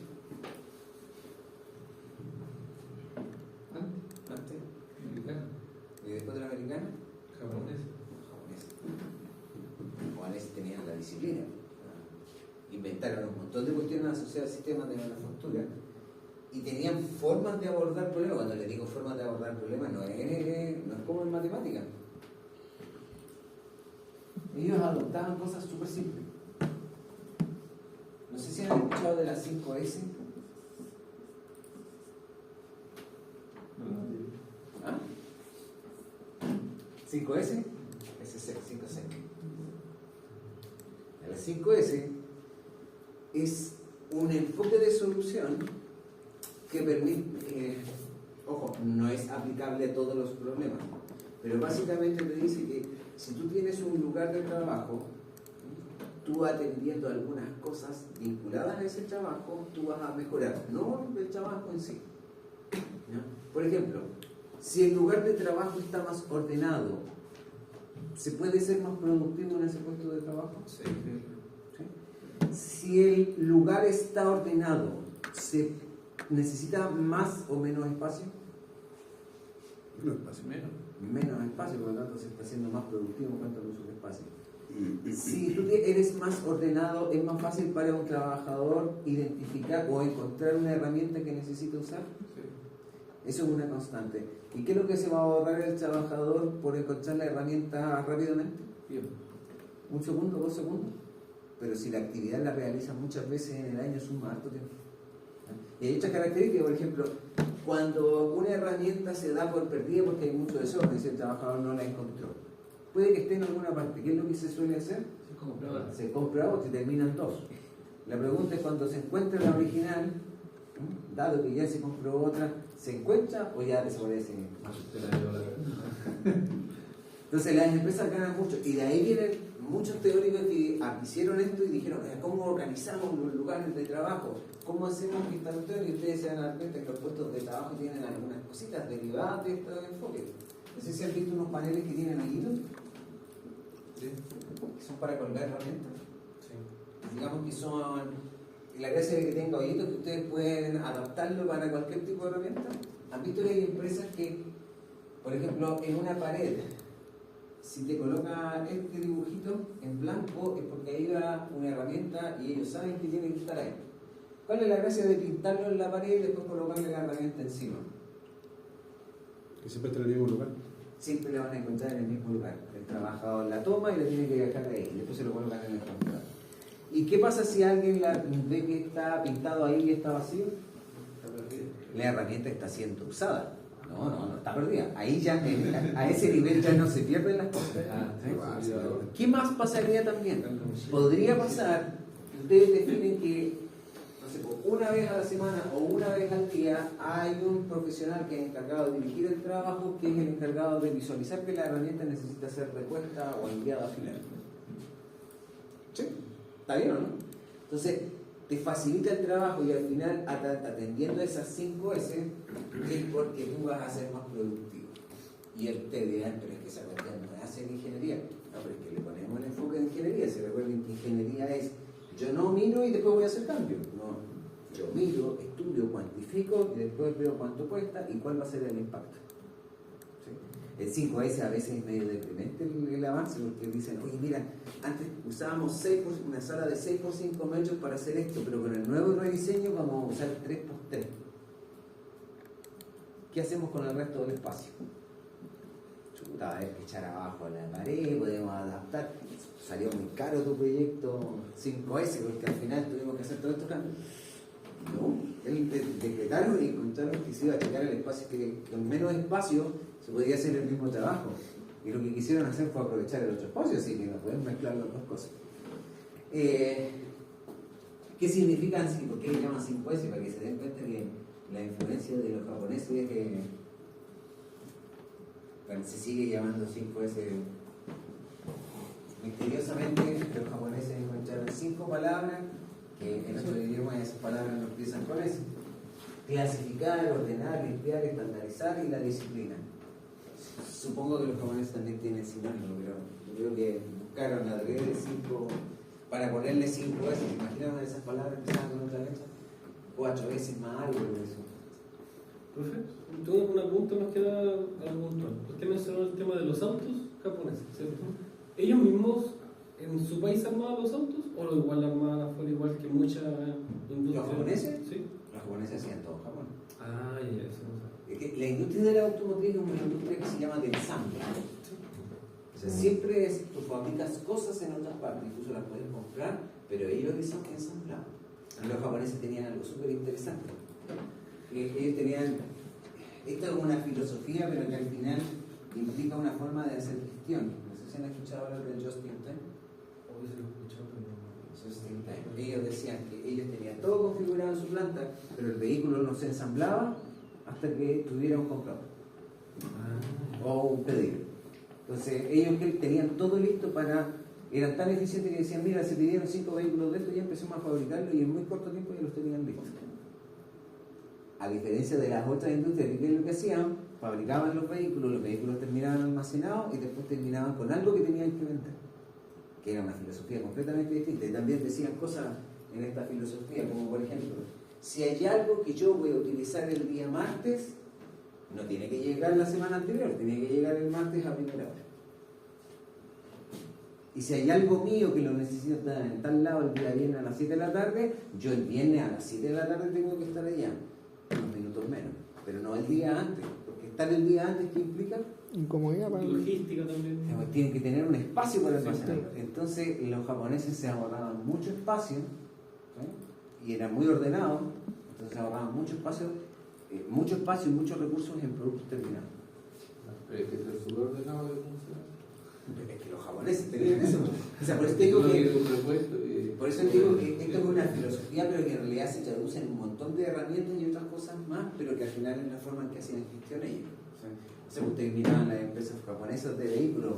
¿Antes? Americano. ¿Y después de la americana? Japonés. Los japoneses tenían la disciplina. Inventaron un montón de cuestiones asociadas al sistema de manufactura y tenían formas de abordar problemas. Cuando les digo formas de abordar problemas, no es como en matemáticas. Ellos adoptaban cosas súper simples. No sé si han escuchado de las 5S. ¿Ah? 5S, S6, 5C. Las 5S es un enfoque de solución que permite, ojo, no es aplicable a todos los problemas, pero básicamente te dice que si tú tienes un lugar de trabajo, tú atendiendo algunas cosas vinculadas a ese trabajo, tú vas a mejorar, no el trabajo en sí. ¿No? Por ejemplo, si el lugar de trabajo está más ordenado, ¿se puede ser más productivo en ese puesto de trabajo? Sí. Si el lugar está ordenado, ¿se necesita más o menos espacio? Menos espacio, por lo tanto se está haciendo más productivo en cuanto al uso de espacio. Si tú eres más ordenado, es más fácil para un trabajador identificar o encontrar una herramienta que necesita usar. Eso es una constante. ¿Y qué es lo que se va a ahorrar el trabajador por encontrar la herramienta rápidamente? ¿Un segundo, 2 segundos? Pero si la actividad la realiza muchas veces en el año, suma harto tiempo. Y hay otras características, por ejemplo, cuando una herramienta se da por perdida porque hay mucho desorden, si el trabajador no la encontró, puede que esté en alguna parte. ¿Qué es lo que se suele hacer? Se compra otra y terminan dos. La pregunta es, cuando se encuentra la original, dado que ya se compró otra, ¿se encuentra o ya desaparece? Entonces las empresas ganan mucho, y de ahí vienen muchos teóricos que hicieron esto y dijeron, ¿cómo organizamos los lugares de trabajo? ¿Cómo hacemos que esta cuestión? Y ustedes se van a dar cuenta que los puestos de trabajo tienen algunas cositas derivadas de estos enfoques. No sé si han visto unos paneles que tienen hoyitos, que son para colgar herramientas. Digamos que son, la gracia de que tenga hoyitos, que ustedes pueden adaptarlo para cualquier tipo de herramienta. ¿Han visto que hay empresas que, por ejemplo, en una pared, si te colocan este dibujito en blanco, es porque ahí va una herramienta y ellos saben que tiene que estar ahí? ¿Cuál es la gracia de pintarlo en la pared y después colocarle la herramienta encima? Que siempre está en el mismo lugar. Siempre le van a encontrar en el mismo lugar. El trabajador la toma y la tiene que dejar ahí, y después se lo colocan en el computador. ¿Y qué pasa si alguien ve que está pintado ahí y está vacío? La herramienta está siendo usada. No está perdida. Ahí ya, a ese nivel ya no se pierden las cosas. ¿Qué más pasaría también? Podría pasar, ustedes definen que, no sé, una vez a la semana o una vez al día hay un profesional que es encargado de dirigir el trabajo, que es el encargado de visualizar que la herramienta necesita ser repuesta o enviada a final. ¿Sí? ¿Está bien o no? Entonces, te facilita el trabajo y al final, atendiendo esas 5S, es porque tú vas a ser más productivo. Y el TDA, pero es que esa cuestión no hace en ingeniería. No, pero es que le ponemos el enfoque de ingeniería. Se recuerden que ingeniería es, yo no miro y después voy a hacer cambio. No, Yo miro, estudio, cuantifico y después veo cuánto cuesta y cuál va a ser el impacto. ¿Sí? El 5S a veces es medio deprimente el avance porque dicen, oye mira, antes usábamos una sala de 6 por 5 metros para hacer esto, pero con el nuevo rediseño vamos a usar 3 por 3. ¿Qué hacemos con el resto del espacio? Chuta, hay que echar abajo la pared, podemos adaptar. Salió muy caro tu proyecto 5S porque al final tuvimos que hacer todo esto cambios. No, él decretaron y encontraron que se iba a checar el espacio, que con menos espacio se podía hacer el mismo trabajo. Y lo que quisieron hacer fue aprovechar el otro espacio, así que no pueden mezclar las dos cosas. ¿Qué significan? ¿Por qué le llaman 5S? Para que se den cuenta que la influencia de los japoneses es que bueno, se sigue llamando 5S. Misteriosamente los japoneses encontraron 5 palabras que en nuestro idioma esas palabras no empiezan con eso. Clasificar, ordenar, limpiar, estandarizar y la disciplina. Supongo que los japoneses también tienen sinónimo, pero yo creo que buscaron la de 5 para ponerle 5S. Imaginaron esas palabras empezaban con otra letra 4 veces más algo de eso. Perfecto. Tengo una pregunta, nos queda algo puntual. Usted mencionó el tema de los autos japoneses, ¿cierto? ¿Ellos mismos en su país armaban los autos o lo igual armaban afuera, igual que mucha industria? ¿Los japoneses? Sí. Los japoneses hacían todo en Japón. Ah, ya, eso no sé. Es que la industria de la automotriz es una industria que se llama de ensamble. O sea, siempre tú fabricas cosas en otras partes, incluso las puedes comprar, pero ellos son ensamblados. Los japoneses tenían algo súper interesante. Ellos tenían, esto es una filosofía, pero que al final implica una forma de hacer gestión. No sé si han escuchado hablar del Just in Time. Just in Time. Ellos decían que ellos tenían todo configurado en su planta, pero el vehículo no se ensamblaba hasta que tuviera un comprador o un pedido. Entonces ellos tenían todo listo para, eran tan eficientes que decían, mira, se pidieron 5 vehículos de estos, ya empezamos a fabricarlos y en muy corto tiempo ya los tenían listos. A diferencia de las otras industrias, ¿qué es lo que hacían? Fabricaban los vehículos terminaban almacenados y después terminaban con algo que tenían que vender, que era una filosofía completamente distinta. Y también decían cosas en esta filosofía, como por ejemplo, si hay algo que yo voy a utilizar el día martes, no tiene que llegar la semana anterior, tiene que llegar el martes a primera hora. Y si hay algo mío que lo necesito en tal lado el día viernes a las 7 de la tarde, yo el viernes a las 7 de la tarde tengo que estar allá, unos minutos menos, pero no el día antes, porque estar el día antes, ¿qué implica? Incomodidad para el... Logística también. Tienen que tener un espacio para almacenar. Entonces los japoneses se ahorraban mucho espacio, ¿sí? Y eran muy ordenados, entonces se ahorraban mucho espacio y muchos recursos en productos terminados. Pero es que está súper ordenado de funcionar. Es que los japoneses tenían eso. O sea, por eso te digo que esto es una filosofía, pero que en realidad se traduce en un montón de herramientas y otras cosas más, pero que al final es la forma en que hacían gestión ellos. O sea, ustedes miraban las empresas japonesas de vehículos,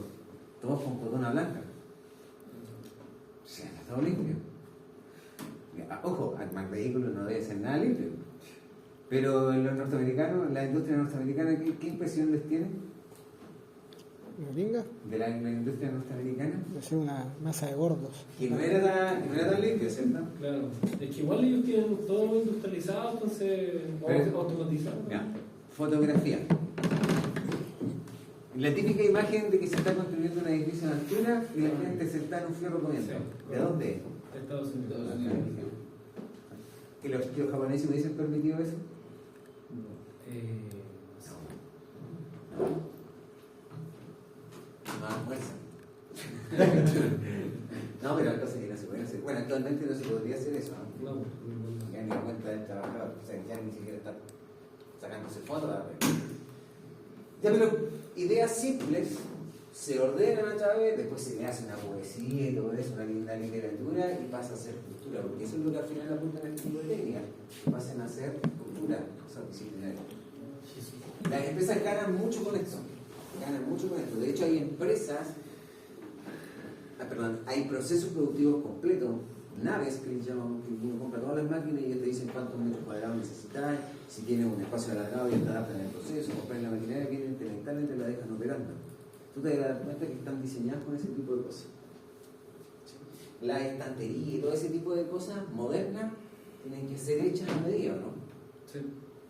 todos con cotona blanca. O sea, está todo limpio. Ojo, el vehículo no debe ser nada limpio. Pero en los norteamericanos, la industria norteamericana, ¿qué impresión les tiene? ¿Una pinga? De la industria norteamericana. De ser una masa de gordos. Que no era tan limpio, ¿cierto? Claro. Es que igual ellos tienen todo muy industrializado, entonces, Pero- automatizado. Ya. Fotografía. La típica imagen de que se está construyendo un edificio en altura y la gente sentada en un fierro comiendo. Sí. ¿De dónde? Estados Unidos. ¿Que los japoneses hubiesen permitido eso? No almuerzan. No, pero hay cosas que no se pueden hacer. Bueno, actualmente no se podría hacer eso, ¿no? No. Ya ni la cuenta del trabajador, o sea, ya ni siquiera está sacándose fotos. Ya, pero ideas simples se ordenan a través, después se le hace una poesía y todo eso, una linda literatura y pasa a ser cultura, porque eso es lo que al final apunta en el tipo de técnica, que pasen a ser cultura, cosas disciplinarias. Las empresas ganan mucho con esto, de hecho hay empresas, hay procesos productivos completos, naves que les llamamos, que uno compra todas las máquinas y ellos te dicen cuántos metros cuadrados necesitas, si tienes un espacio alargado y te adaptan el proceso, compras la maquinaria, vienen, te la instalan y te la dejan operando. Tú te das cuenta que están diseñadas con ese tipo de cosas. La estantería y todo ese tipo de cosas modernas tienen que ser hechas a medida, ¿no? Sí.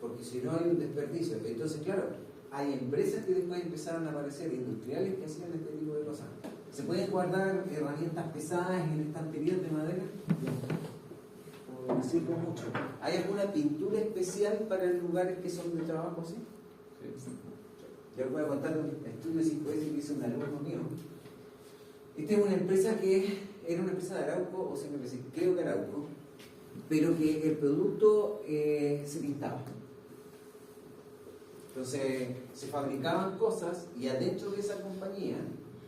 Porque si no hay un desperdicio. Entonces, claro, hay empresas que después empezaron a aparecer, industriales que hacían este tipo de cosas. ¿Se pueden guardar herramientas pesadas en estanterías de madera? No, no sirve mucho. ¿Hay alguna pintura especial para lugares que son de trabajo así? Sí. Yo les voy a contar un estudio 5S que hizo un alumno mío. Esta es una empresa que era una empresa de Arauco, o sea, creo que Arauco, pero que el producto se pintaba. Entonces, se fabricaban cosas y adentro de esa compañía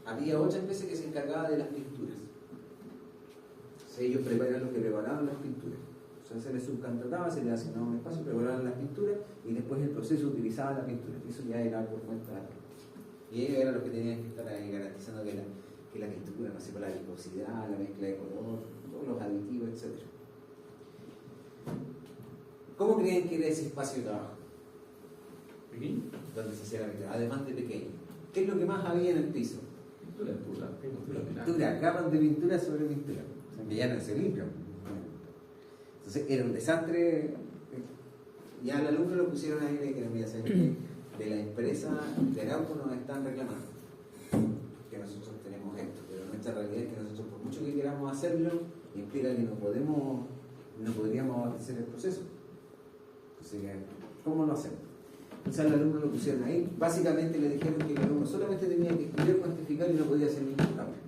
había otra empresa que se encargaba de las pinturas. O sea, ellos preparaban lo que preparaban las pinturas. O sea, se les subcontrataba, se les asignaba un espacio, preparaban las pinturas y después el proceso utilizaba la pintura. Eso ya era por cuenta de Arauco. Y ellos eran los que tenían que estar ahí garantizando que la pintura, no sé, por la viscosidad, la mezcla de color, todos los aditivos, etc. ¿Cómo creen que era ese espacio de trabajo? ¿Pequeño? Donde se hacía la pintura, además de pequeño. ¿Qué es lo que más había en el piso? Pintura, capas de pintura sobre pintura. O sea, que ya no se limpia. Entonces era un desastre. Ya al alumno lo pusieron ahí de que mira, de la empresa de Arauco nos están reclamando que nosotros tenemos esto, pero nuestra realidad es que nosotros, por mucho que queramos hacerlo, implica que no podríamos abastecer el proceso. Entonces, ¿cómo lo hacemos? Entonces al alumno lo pusieron ahí. Básicamente le dijeron que el alumno solamente tenía que estudiar, cuantificar y no podía hacer ningún cambio.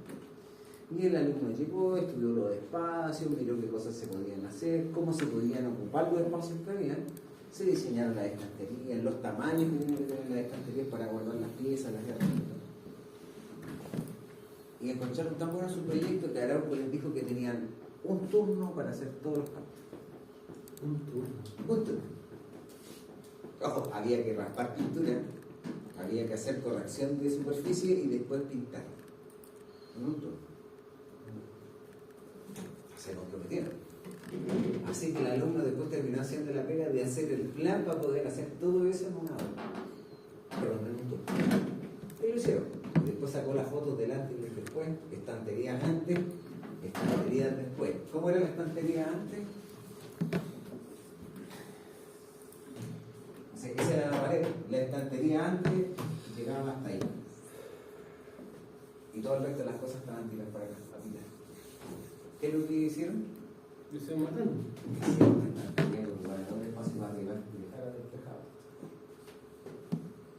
Y el alumno llegó, estudió los espacios, miró qué cosas se podían hacer, cómo se podían ocupar los espacios que había. Se diseñaron las estanterías, los tamaños que tienen que tener las estanterías para guardar las piezas, las herramientas. Y encontraron tan bueno su proyecto que Arauco les dijo que tenían un turno para hacer todos los cambios. Un turno. Un turno. Ojo, había que raspar pintura, había que hacer corrección de superficie y después pintar. En un turno. Se comprometieron. Así que el alumno después terminó haciendo la pega de hacer el plan para poder hacer todo eso en una hora. Pero no en un turno. Y lo hicieron. Después sacó las fotos del antes y del después, estanterías antes, estanterías después. ¿Cómo era la estantería antes? O sea, esa era la pared. La estantería antes llegaba hasta ahí. Y todo el resto de las cosas estaban tiradas para acá, a pilar. ¿Qué es lo que hicieron? Yo soy matando. Hicieron una estantería con guardador espacio para arriba y dejara despejado.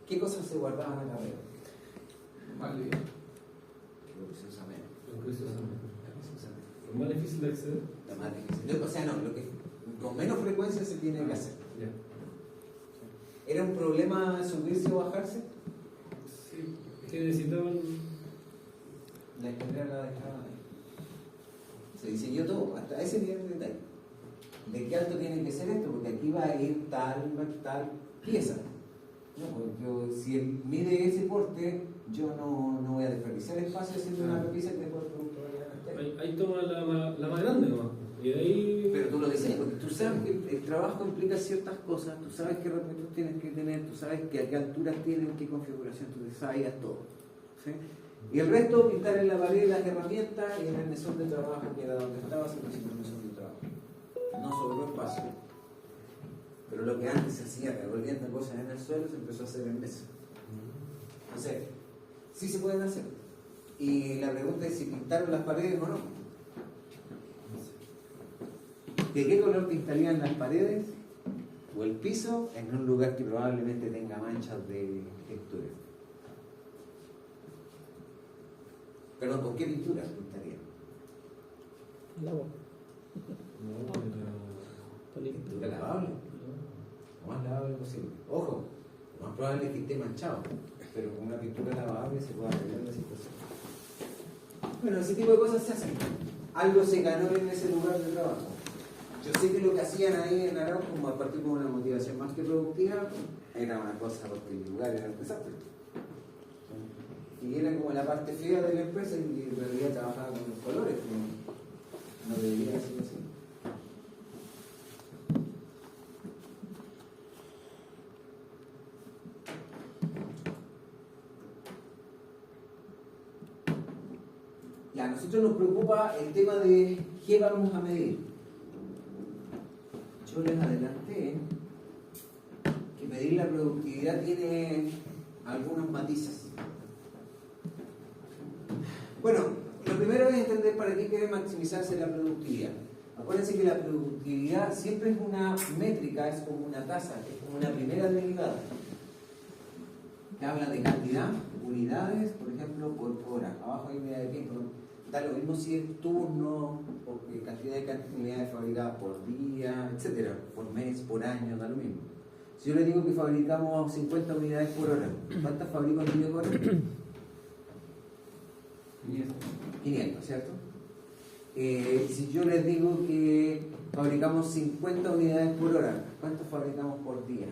¿Qué cosas se guardaban acá arriba? Vale. Lo que se usa menos. Lo que se usa menos. Lo que se usa menos. Lo más difícil de acceder. La más difícil. O sea, no, lo que con menos frecuencia se tiene que hacer. Ya. ¿Era un problema subirse o bajarse? Sí. Es que necesitaban. La escalera la dejaba ahí. Se diseñó todo, hasta ese nivel de detalle. ¿De qué alto tiene que ser esto? Porque aquí va a ir tal pieza. No, porque si él mide ese porte, yo no voy a desperdiciar espacio haciendo una repisa que después el producto vaya a gastar. Ahí toma la más grande nomás. Y de ahí. Pero tú lo diseñas, porque tú sabes que el trabajo implica ciertas cosas, tú sabes qué repuestos tienes que tener, tú sabes que a qué alturas tienen, qué configuración, tú sabes todo. ¿Sí? Y el resto, pintar en la pared las herramientas y en el mesón de trabajo, que era donde estaba, se puso el mesón de trabajo. No sobró espacio. Pero lo que antes se hacía revolviendo cosas en el suelo se empezó a hacer en mesa. Entonces, sí se pueden hacer. Y la pregunta es si pintaron las paredes o no. ¿De qué color pintarían las paredes o el piso en un lugar que probablemente tenga manchas de textura? Perdón, ¿con qué pintura pintarían? El agua. Pintura lavable. Lo más lavable posible. Ojo, lo más probable es que esté manchado, pero con una pintura lavable se puede arreglar la situación. Bueno, ese tipo de cosas se hacen. Algo se ganó en ese lugar de trabajo. Yo sé que lo que hacían ahí en Arauco, como a partir de una motivación más que productiva, era una cosa porque el lugar era un desastre. Y era como la parte fea de la empresa y en realidad trabajaba con los colores, no debería ser así. Ya, a nosotros nos preocupa el tema de qué vamos a medir. yo les adelanté que medir la productividad tiene algunos matices. Bueno, lo primero es entender para qué quiere maximizarse la productividad. Acuérdense que la productividad siempre es una métrica, es como una tasa, es como una primera derivada. Que habla de cantidad, unidades, por ejemplo, por hora. Abajo hay unidad de tiempo. Da lo mismo si es turno, o cantidad de unidades fabricadas por día, etcétera, por mes, por año, da lo mismo. Si yo les digo que fabricamos 50 unidades por hora, ¿cuántas fabrico en día por hora? 500, ¿cierto? Si yo les digo que fabricamos 50 unidades por hora, ¿cuántas fabricamos por día?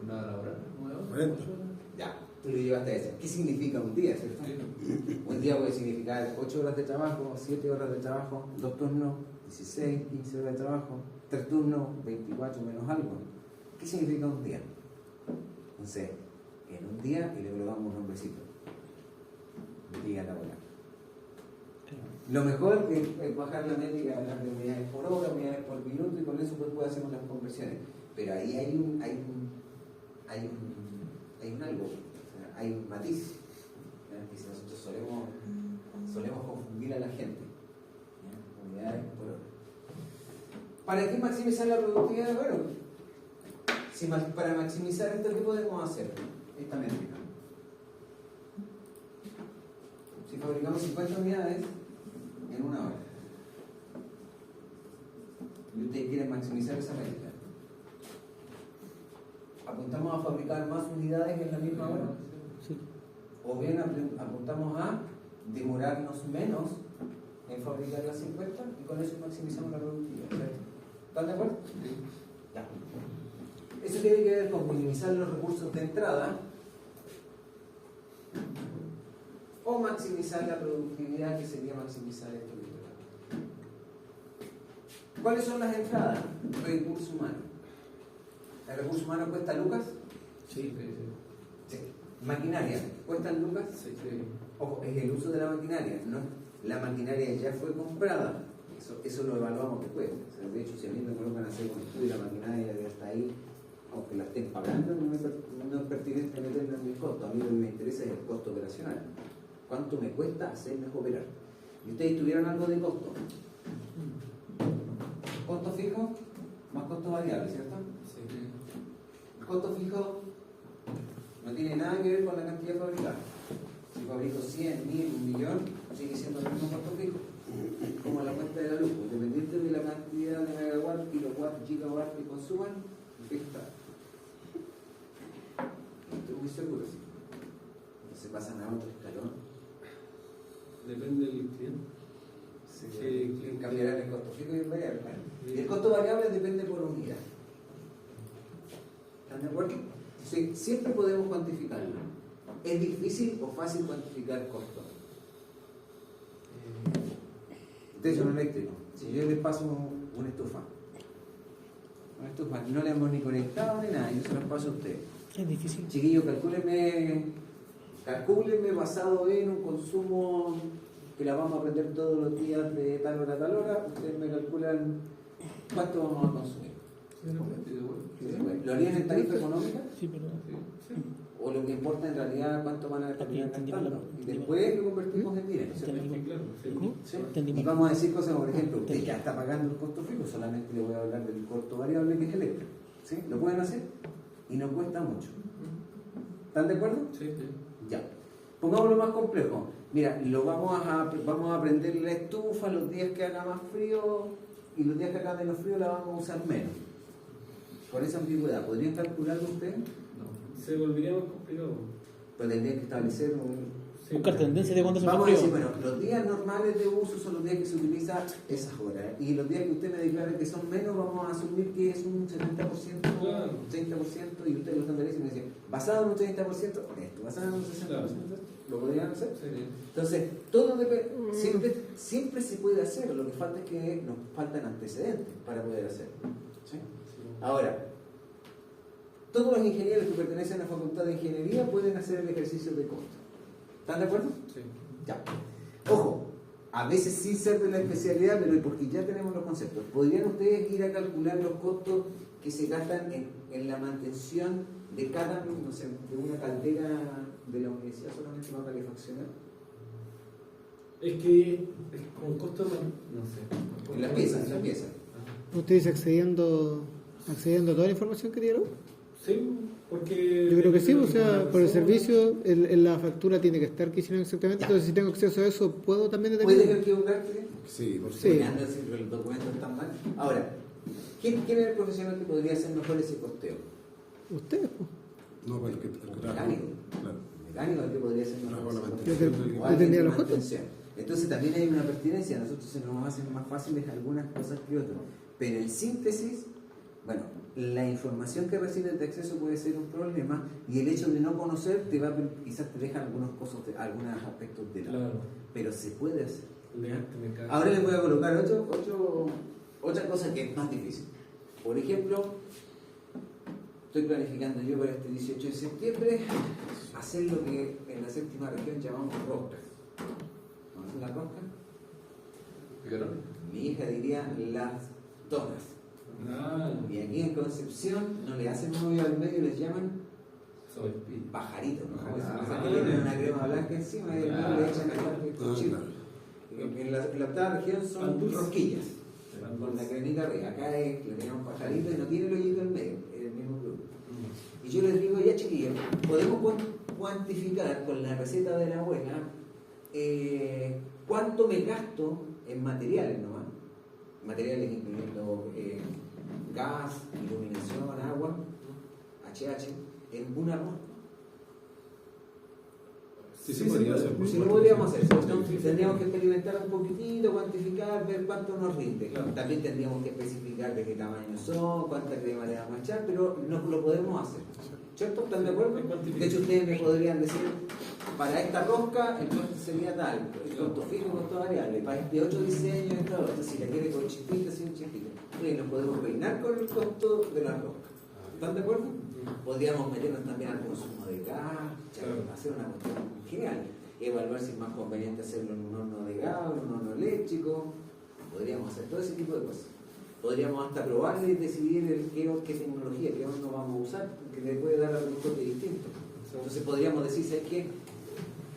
Una hora. 40. Ya, tú lo llevaste a eso. ¿Qué significa un día, cierto? Un día puede significar 8 horas de trabajo, 7 horas de trabajo, 2 turnos, 16, 15 horas de trabajo, 3 turnos, 24 menos algo. ¿Qué significa un día? Entonces, en un día, y le colocamos un nombrecito. Día laboral. Lo mejor es bajar la métrica, hablar de unidades por hora, unidades por minuto, y con eso pues hacemos las conversiones. Pero ahí hay un algo, o sea, hay un matiz, ¿ya? Que si nosotros solemos confundir a la gente, ¿ya? Unidades por hora. ¿Para qué maximizar la productividad? Bueno, para maximizar esto, ¿qué podemos hacer? Esta métrica. Si fabricamos 50 unidades en una hora y ustedes quieren maximizar esa métrica, ¿apuntamos a fabricar más unidades en la misma hora? Sí. ¿O bien apuntamos a demorarnos menos en fabricar las 50 y con eso maximizamos la productividad? ¿Cierto? ¿Están de acuerdo? Sí. Ya. Eso tiene que ver con minimizar los recursos de entrada o maximizar la productividad, que sería maximizar esto que estoy hablando. ¿Cuáles son las entradas? Recurso humano. ¿El recurso humano cuesta lucas? Sí. Sí. ¿Maquinaria cuesta lucas? Sí. Ojo, es el uso de la maquinaria, ¿no? La maquinaria ya fue comprada, eso lo evaluamos después. O sea, de hecho, si a mí me colocan a hacer un estudio y la maquinaria ya está ahí, aunque la estén pagando, no es pertinente meterla en mi costo. A mí lo que me interesa es el costo operacional. ¿Cuánto me cuesta hacerles operar? Y ustedes tuvieron algo de costo. Costo fijo más costo variable, ¿cierto? Sí. El costo fijo no tiene nada que ver con la cantidad fabricada. Si fabrico 100, 1000, 1 millón, sigue siendo el mismo costo fijo. Como la cuenta de la luz, dependiente de la cantidad de megawatt, kilowatt, gigawatt que consuman, está. Estoy muy seguro, sí. Entonces pasan a otro escalón. Depende del cliente. Sí, cambiarán el costo fijo y el variable. Y el costo variable depende por unidad. ¿Están de acuerdo? Sí, siempre podemos cuantificarlo. ¿Es difícil o fácil cuantificar costos? Ustedes son eléctricos. Si yo les paso una estufa, no le hemos ni conectado ni nada, yo se las paso a ustedes. Es difícil. Chiquillos, calcúlenme basado en un consumo que la vamos a aprender todos los días de tal hora a tal hora. Ustedes me calculan cuánto vamos a consumir. ¿Lo harían en tarifa económica? Sí, pero. ¿O lo que importa en realidad cuánto van a terminar gastando? Y después lo convertimos en dinero, ¿cierto? Sí. Y vamos a decir cosas, por ejemplo, usted ya está pagando el costo fijo, solamente le voy a hablar del costo variable que es eléctrico. ¿Sí? ¿Lo pueden hacer? Y no cuesta mucho. ¿Están de acuerdo? Sí. Ya. Pongámoslo más complejo. Mira, vamos a prender la estufa los días que haga más frío y los días que haga menos frío la vamos a usar menos. Con esa ambigüedad, ¿podrían calcularlo ustedes? Se volvería más complicado. Pues tendrían que establecer Buscar tendencia de cuándo se Vamos a frío. decir, bueno, los días normales de uso son los días que se utilizan esas horas. Y los días que usted me declara que son menos, vamos a asumir que es un 70%, Claro. 30%, y usted lo estandariza y me dice, basado en un 30%, esto, basado en un 60%, Claro. ¿lo podrían hacer? Sí. Entonces, todo depende, siempre se puede hacer, lo que falta es que nos faltan antecedentes para poder hacerlo. ¿Sí? Ahora, todos los ingenieros que pertenecen a la Facultad de Ingeniería pueden hacer el ejercicio de costo. ¿Están de acuerdo? Sí. Ya. Ojo, a veces sin ser de la especialidad, pero porque ya tenemos los conceptos. ¿Podrían ustedes ir a calcular los costos que se gastan en la mantención de cada, no sé, de una caldera de la universidad solamente para calefaccionar? Es que es con costo, no sé. En la pieza, en la pieza. ¿Usted dice accediendo a toda la información que dieron? Sí, porque... Yo creo que sí, o sea, por el servicio, en la factura tiene que estar que hicieron exactamente, entonces si tengo acceso a eso, ¿puedo también determinar? ¿Puedes equivocarte? Sí, por Sí. supuesto. Mirando si el documento está mal. Ahora, ¿quién es el profesional que podría hacer mejor ese costeo? Ustedes, pues. No, pues el que trabaja. Mecánico. Claro. Mecánico es el que podría hacer mejor Trabajo la ese mantención costeo. del O Yo alguien tenía de los costos. mantención. Entonces también hay una pertinencia, a nosotros se nos hacen más fáciles algunas cosas que otras. Pero en síntesis, bueno, la información que recibes de acceso puede ser un problema y el hecho de no conocer te va, quizás te deja algunos algunos aspectos de lado. Claro. Pero se puede hacer. Learte me cago. Ahora les voy a colocar otra cosa que es más difícil. Por ejemplo, estoy planificando yo para este 18 de septiembre hacer lo que en la séptima región llamamos rosca. ¿Conocen la rosca? Mi hija diría las donas. Ah, Y aquí en Concepción no le hacen un hoyo al medio, les llaman soy pajaritos, ¿no? Ah, O sea, que tienen una crema blanca encima y luego le echan el cochino. En la octava región son Pan dulce. rosquillas, con la cremita arriba. Acá le llaman pajarito y no tiene el hoyito en medio, es el mismo producto. Y yo les digo, ya chiquillos, podemos cuantificar con la receta de la abuela cuánto me gasto en materiales nomás, materiales incluyendo gas, iluminación, agua, HH, en una rosca. Sí, se podría hacer. Sí lo podríamos hacer, tendríamos que experimentar un poquitito, cuantificar, ver cuánto nos rinde. Claro. También tendríamos que especificar de qué tamaño son, cuánta crema le vamos a echar, pero no lo podemos hacer. ¿Cierto? ¿Están de acuerdo? De hecho, ustedes me podrían decir, para esta rosca el costo sería tal, el costo fijo, el costo variable, para este otro diseño, esta otra, si la quiere con chispita, sin chispita. Y nos podemos peinar con el costo de la rosca. ¿Están de acuerdo? Podríamos meternos también al consumo de gas, hacer una cuestión genial, evaluar si es más conveniente hacerlo en un horno de gas o en un horno eléctrico. Podríamos hacer todo ese tipo de cosas. Podríamos hasta probar y decidir qué tecnología, qué horno vamos a usar, que le puede dar algún toque distinto. Entonces podríamos decir, ¿sabes qué?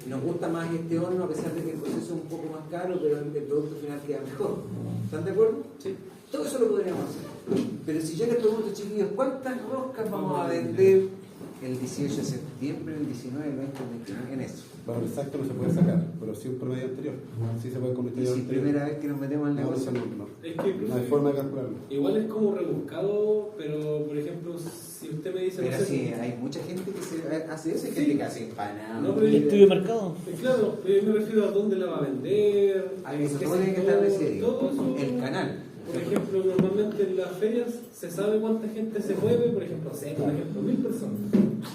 Nos gusta más este horno a pesar de que el proceso es un poco más caro, pero el producto final queda mejor. ¿Están de acuerdo? Sí. Todo eso lo podríamos hacer. Pero si yo les pregunto, chiquillos, ¿cuántas roscas vamos a vender el 18 de septiembre, el 19, el 20, el 21, en eso? Bueno, exacto no se puede sacar, pero sí un promedio anterior. Sí se puede con un Y si es anterior. primera vez que nos metemos al No, negocio. eso no. Es que No hay forma de calcularlo. igual es como rebuscado, pero por ejemplo, si usted me dice... Pero no sé, sí, hay mucha gente que hace eso, hay gente que hace empanada. No, pero ¿El estudio de mercado? Claro, me refiero a dónde la va a vender. Eso qué todo tiene que sector, estar decidido. todo eso. El canal. Por ejemplo, normalmente en las ferias se sabe cuánta gente se mueve, por ejemplo, por ejemplo, 1000 personas.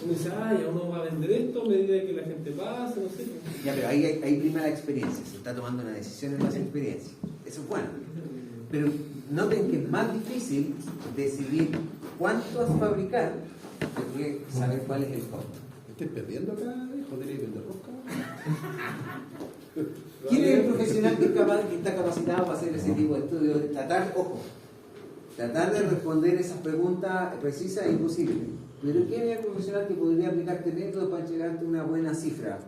Uno dice, ya uno va a vender esto a medida que la gente pase, no sé. Ya, pero ahí prima la experiencia, se está tomando una decisión en base a experiencia. Eso es bueno. Pero noten que es más difícil decidir cuántos fabricar que saber cuál es el costo. ¿Estoy perdiendo acá, hijo? ¿Tenés que vender rosca? ¿Quién es el profesional que está capacitado para hacer ese tipo de estudios? Tratar de responder esas preguntas precisas e imposibles. Pero ¿quién es el profesional que podría aplicarte métodos para llegarte a una buena cifra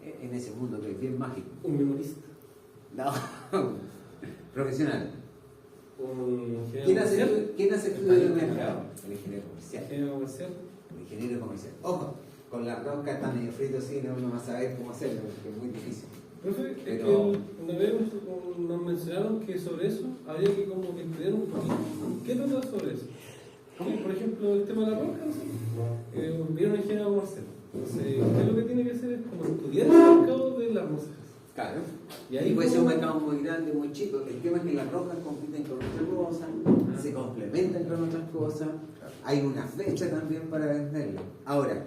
en ese mundo que es bien mágico? Un memorista. No, profesional. Un ¿Quién ingeniero hace estudios de mercado? El ingeniero comercial. ingeniero comercial. El ingeniero comercial. Ojo, con la rosca está medio frito, sí, no va a saber cómo hacerlo, porque es muy difícil. Profe, es Pero- que una vez nos mencionaron que sobre eso había que como que estudiar un poquito. ¿Qué trata sobre eso? Por ejemplo, el tema de la rosca, no sé. Vieron ingeniero comercial. Entonces, usted lo que tiene que hacer es como estudiar el mercado de las rosas. Claro. Y ahí puede ser un como- mercado muy grande, muy chico. El tema es que las rocas compiten con otras cosas, se complementan con otras cosas. Hay una fecha también para venderlo. Ahora,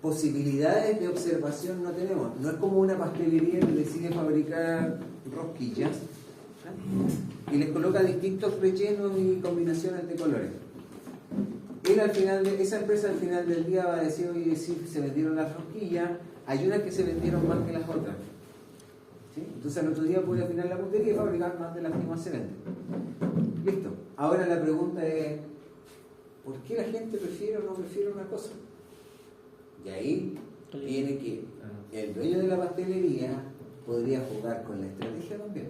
posibilidades de observación no tenemos. No es como una pastelería que decide fabricar rosquillas, ¿sí? Y les coloca distintos rellenos y combinaciones de colores. Esa empresa al final del día va a decir, oye, sí, se vendieron las rosquillas, hay unas que se vendieron más que las otras. ¿sí? Entonces al otro día puede afinar la puntería y fabricar más de las mismas se venden. Listo. Ahora la pregunta es, ¿por qué la gente prefiere o no prefiere una cosa? Y ahí viene que el dueño de la pastelería podría jugar con la estrategia también.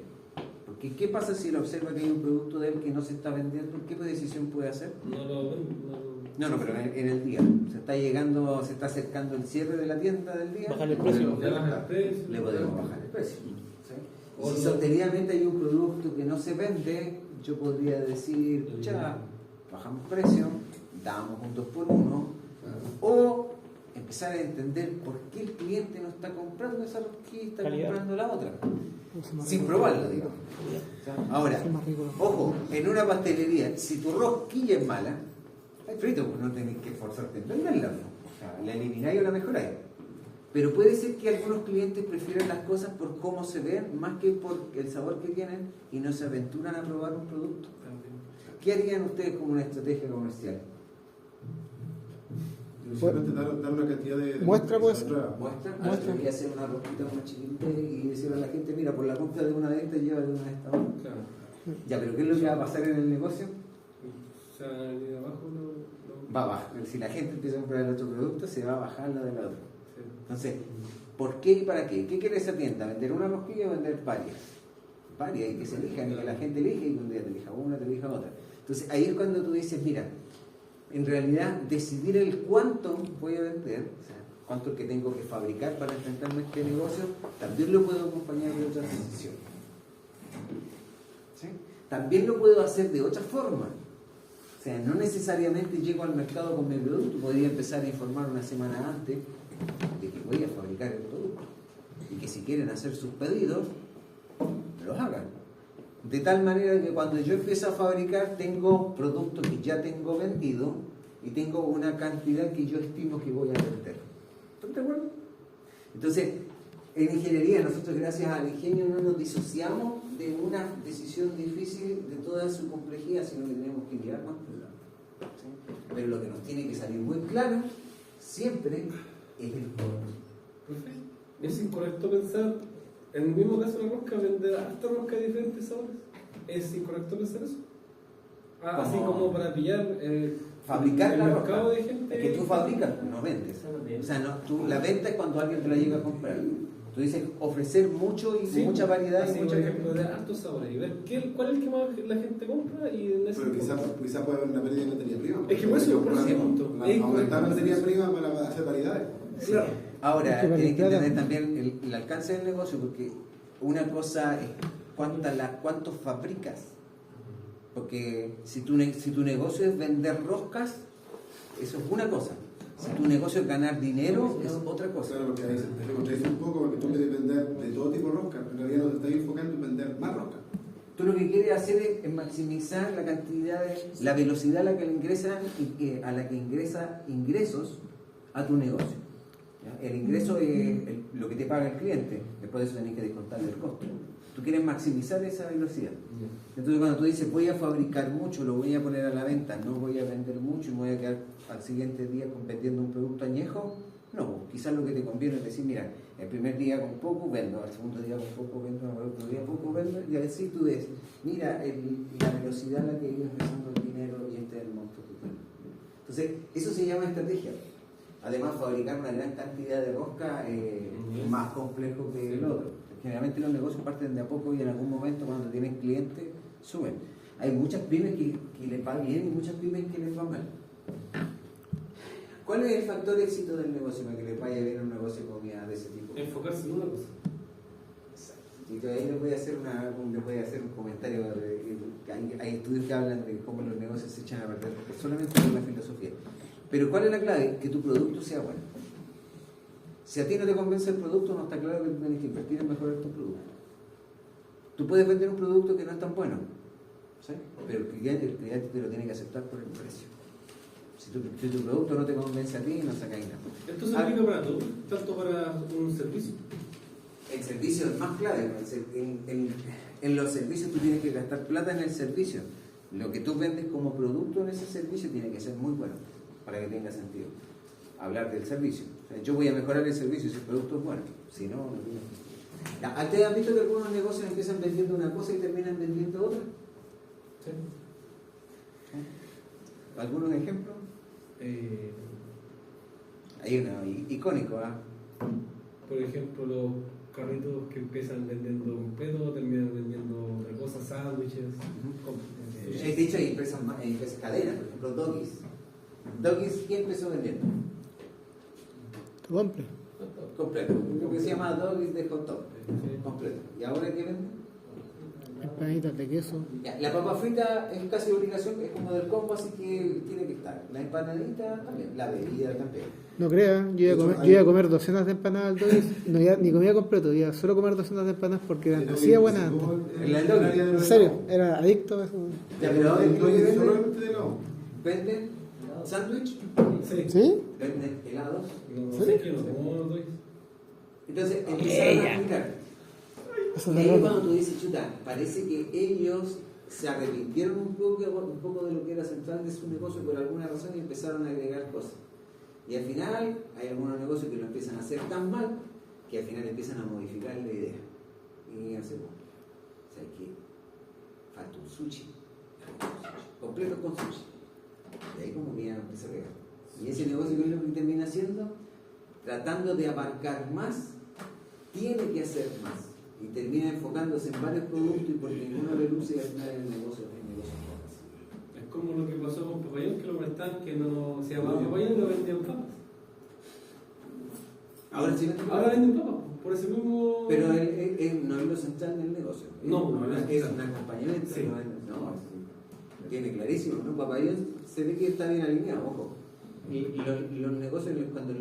Porque ¿qué pasa si él observa que hay un producto de él que no se está vendiendo? ¿Qué decisión puede hacer? No, pero en el día. Se está acercando el cierre de la tienda del día. Bajar el precio. Le podemos bajar el precio. ¿Sí? Y si sostenidamente hay un producto que no se vende, yo podría decir, ya, bajamos precio, damos un 2x1, o empezar a entender por qué el cliente no está comprando esa rosquilla y está comprando la otra. Sin probarlo, digamos. Ahora, ojo, en una pastelería, si tu rosquilla es mala, hay frito, pues no tenés que esforzarte en venderla. O sea, la elimináis o la mejoráis. Pero puede ser que algunos clientes prefieran las cosas por cómo se ven, más que por el sabor que tienen, y no se aventuran a probar un producto. ¿Qué harían ustedes como una estrategia comercial? Simplemente dar una cantidad de muestra, pues. Muestra. Y hacer una rosquita más chiquitita y decirle a la gente, mira, por la compra de una de estas, lleva de una de estas otra. Claro. Ya, pero ¿qué es lo que va a pasar en el negocio? O sea, de abajo va a bajar. Si la gente empieza a comprar el otro producto, se va a bajar la del otro. Sí. Entonces, ¿por qué y para qué? ¿Qué quiere esa tienda? ¿Vender una rosquilla o vender varias? Varias, y que se elijan, y que la gente elija, y un día te elija una, te elija otra. Entonces, ahí es cuando tú dices, mira, en realidad, decidir el cuánto voy a vender, o sea, cuánto es que tengo que fabricar para enfrentarme a este negocio, también lo puedo acompañar de otras decisiones. ¿Sí? También lo puedo hacer de otra forma. O sea, no necesariamente llego al mercado con mi producto, podría empezar a informar una semana antes de que voy a fabricar el producto. Y que si quieren hacer sus pedidos, los hagan. De tal manera que cuando yo empiezo a fabricar, tengo productos que ya tengo vendido y tengo una cantidad que yo estimo que voy a vender. ¿Están de acuerdo? Entonces, en ingeniería, nosotros gracias al ingenio no nos disociamos de una decisión difícil de toda su complejidad, sino que tenemos que mirar más por lado. ¿Sí? Pero lo que nos tiene que salir muy claro siempre es el cómo. ¿Es incorrecto pensar, en el mismo caso de la rosca, vender hasta rosca de diferentes sabores? ¿Es incorrecto pensar eso? Así como para pillar fabricar el la mercado rosca. de gente. Es que tú fabricas, no vendes. O sea, la venta es cuando alguien te la llega a comprar. Tú dices ofrecer mucho y mucha variedad. Así, y mucha por ejemplo, de hartos sabores y ver cuál es el que más la gente compra y en ese Pero quizás puede haber una pérdida de materia prima. Es que por eso aumentar la materia prima para hacer variedades. Claro. Ahora, tienes que entender también el alcance del negocio, porque una cosa es cuánto fabricas. Porque si tu negocio es vender roscas, eso es una cosa. Si tu negocio es ganar dinero, es otra cosa. Claro, porque ahí se contradice un poco, porque tú quieres vender de todo tipo de roscas, en realidad no te estás enfocando en vender más roscas. Tú lo que quieres hacer es maximizar la cantidad la velocidad a la que le ingresan y a la que ingresa ingresos a tu negocio. ¿Ya? El ingreso es lo que te paga el cliente, después de eso tenés que descontarle el costo. Tú quieres maximizar esa velocidad. Entonces cuando tú dices voy a fabricar mucho, lo voy a poner a la venta, no voy a vender mucho y me voy a quedar al siguiente día vendiendo un producto añejo, no, quizás lo que te conviene es decir, mira, el primer día con poco vendo, al segundo día con poco vendo, al otro día poco vendo, y así tú ves, mira la velocidad a la que iba empezando el dinero y este es el monto total. Entonces, eso se llama estrategia. Además, fabricar una gran cantidad de rosca es más complejo que el otro. Generalmente los negocios parten de a poco y en algún momento cuando tienen clientes suben. Hay muchas pymes que les va bien y muchas pymes que les va mal. ¿Cuál es el factor de éxito del negocio para que les vaya bien un negocio de comida de ese tipo? Enfocarse en una cosa. Exacto. Y ahí les voy a hacer un comentario. Hay estudios que hablan de cómo los negocios se echan a perder solamente por la filosofía. Pero ¿cuál es la clave? Que tu producto sea bueno. Si a ti no te convence el producto, no está claro que tienes que invertir en mejorar tu producto. Tú puedes vender un producto que no es tan bueno, ¿sí? Pero el cliente te lo tiene que aceptar por el precio. Si tu producto no te convence a ti, no sacáis nada. ¿Esto se aplica para todo? ¿Tanto para un servicio? El servicio es más clave. En los servicios tú tienes que gastar plata en el servicio. Lo que tú vendes como producto en ese servicio tiene que ser muy bueno para que tenga sentido. Hablar del servicio. O sea, yo voy a mejorar el servicio si el producto es bueno. Si no, no tiene. ¿Ustedes han visto que algunos negocios empiezan vendiendo una cosa y terminan vendiendo otra? Sí. ¿Algunos ejemplos? Hay uno icónico, ¿ah? Por ejemplo, los carritos que empiezan vendiendo un pedo, terminan vendiendo otra cosa, sándwiches. He dicho, hay empresas cadenas, por ejemplo, Doggies. Doggies, ¿quién empezó vendiendo? Te compre. Completo. Lo que se llama Doggies de hot dog. Sí. Completo. ¿Y ahora qué venden? Empanaditas de queso. Ya, la papa frita es casi obligación, es como del combo, así que tiene que estar. La empanadita también, la bebida también. No crean, yo iba a comer docenas de empanadas al Doggies, no iba, ni comía completo, iba solo a comer docenas de empanadas porque eran así de buenas antes. En serio, era adicto a eso. Ya, pero ahora, ¿qué es lo que venden? Solamente de helado. ¿Venden sándwich? Sí. ¿Sí? ¿Venden helados? No sé qué, no como los doy. Entonces empezaron a explicar. Eso Y es ahí verdad. cuando tú dices, chuta, parece que ellos se arrepintieron un poco de lo que era central de su negocio por alguna razón y empezaron a agregar cosas. Y al final hay algunos negocios que lo empiezan a hacer tan mal que al final empiezan a modificar la idea. Y hacemos, ¿sabes qué? Falta un sushi. Completo con sushi. Y ahí como que ya empieza a pegar. Y ese negocio, ¿qué es lo que termina haciendo? Tratando de abarcar más, tiene que hacer más. Y termina enfocándose en varios productos y porque ninguno le luce y al final el negocio es Es como lo que pasó con Papayón, que lo prestaban, que no se llamaba Papayón y lo vendían papas. Ahora sí venden Ahora venden papas, por ese mismo. pero él no es lo central del negocio. No, es un acompañamiento. Sí. Tiene clarísimo, ¿no? Papayón se ve que está bien alineado, ojo. Y los negocios, cuando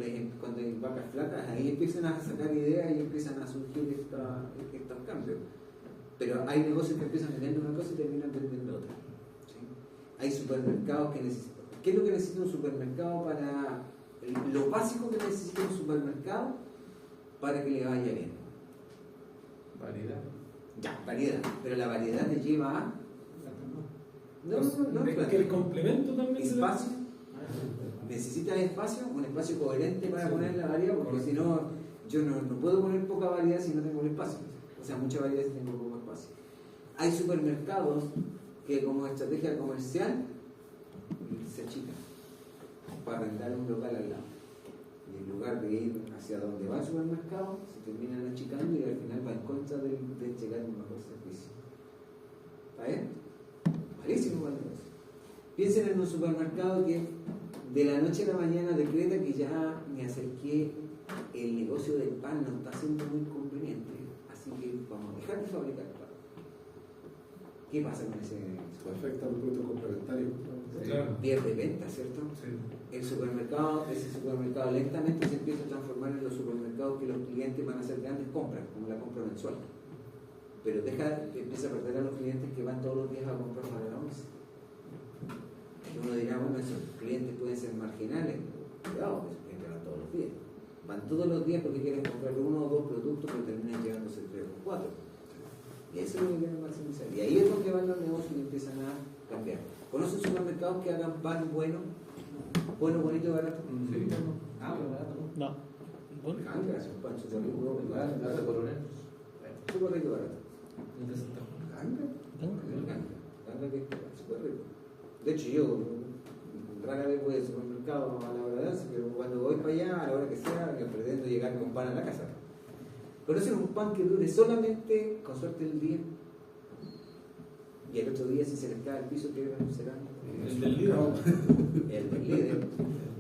hay vacas flacas, ahí empiezan a sacar ideas y empiezan a surgir estos cambios. Pero hay negocios que empiezan vendiendo una cosa y terminan vendiendo otra. ¿Sí? Hay supermercados que necesitan. ¿Qué es lo que necesita un supermercado para lo básico que necesita un supermercado para que le vaya bien? Variedad. Ya, variedad. Pero la variedad te lleva a. No, Es que el complemento también. espacio. Necesitas espacio, un espacio coherente para poner la variedad, porque si no, yo no puedo poner poca variedad si no tengo el espacio. O sea, mucha variedad si tengo poco espacio. Hay supermercados que como estrategia comercial se achican para arrendar un local al lado. Y en lugar de ir hacia donde va el supermercado, se terminan achicando y al final va en contra de llegar a un mejor servicio. ¿Está bien? Malísimo cuando es. Piensen en un supermercado que de la noche a la mañana decreta que ya me acerqué, el negocio del pan no está siendo muy conveniente, así que vamos a dejar de fabricar pan. ¿Qué pasa con ese negocio? Afecta a los productos complementarios. Claro. Pierde venta, ¿cierto? Sí. Ese supermercado lentamente se empieza a transformar en los supermercados que los clientes van a hacer grandes compras, como la compra mensual. Pero empieza a perder a los clientes que van todos los días a comprar para la once. Uno dirá, bueno, esos clientes pueden ser marginales. Cuidado, esos clientes van todos los días. Van todos los días porque quieren comprar uno o dos productos, pero terminan llevándose 3 o 4. Y eso es lo que quieren maximizar. Y ahí es donde van los negocios y empiezan a cambiar. ¿Conocen supermercados que hagan pan bueno, bonito y barato? Sí. Ah, pero barato, ¿no? No. Ganga, es un pan súper rico, Barato, barato, coronel. súper rico y barato. De Santa Juana. Ganga que es súper rico. De hecho, yo rara vez voy al supermercado a la hora de once, pero cuando voy para allá, a la hora que sea, que pretendo llegar con pan a la casa. ¿Conocen un pan que dure solamente, con suerte, el día? Y el otro día, si se les cae al piso, ¿qué será? El del líder. El del líder.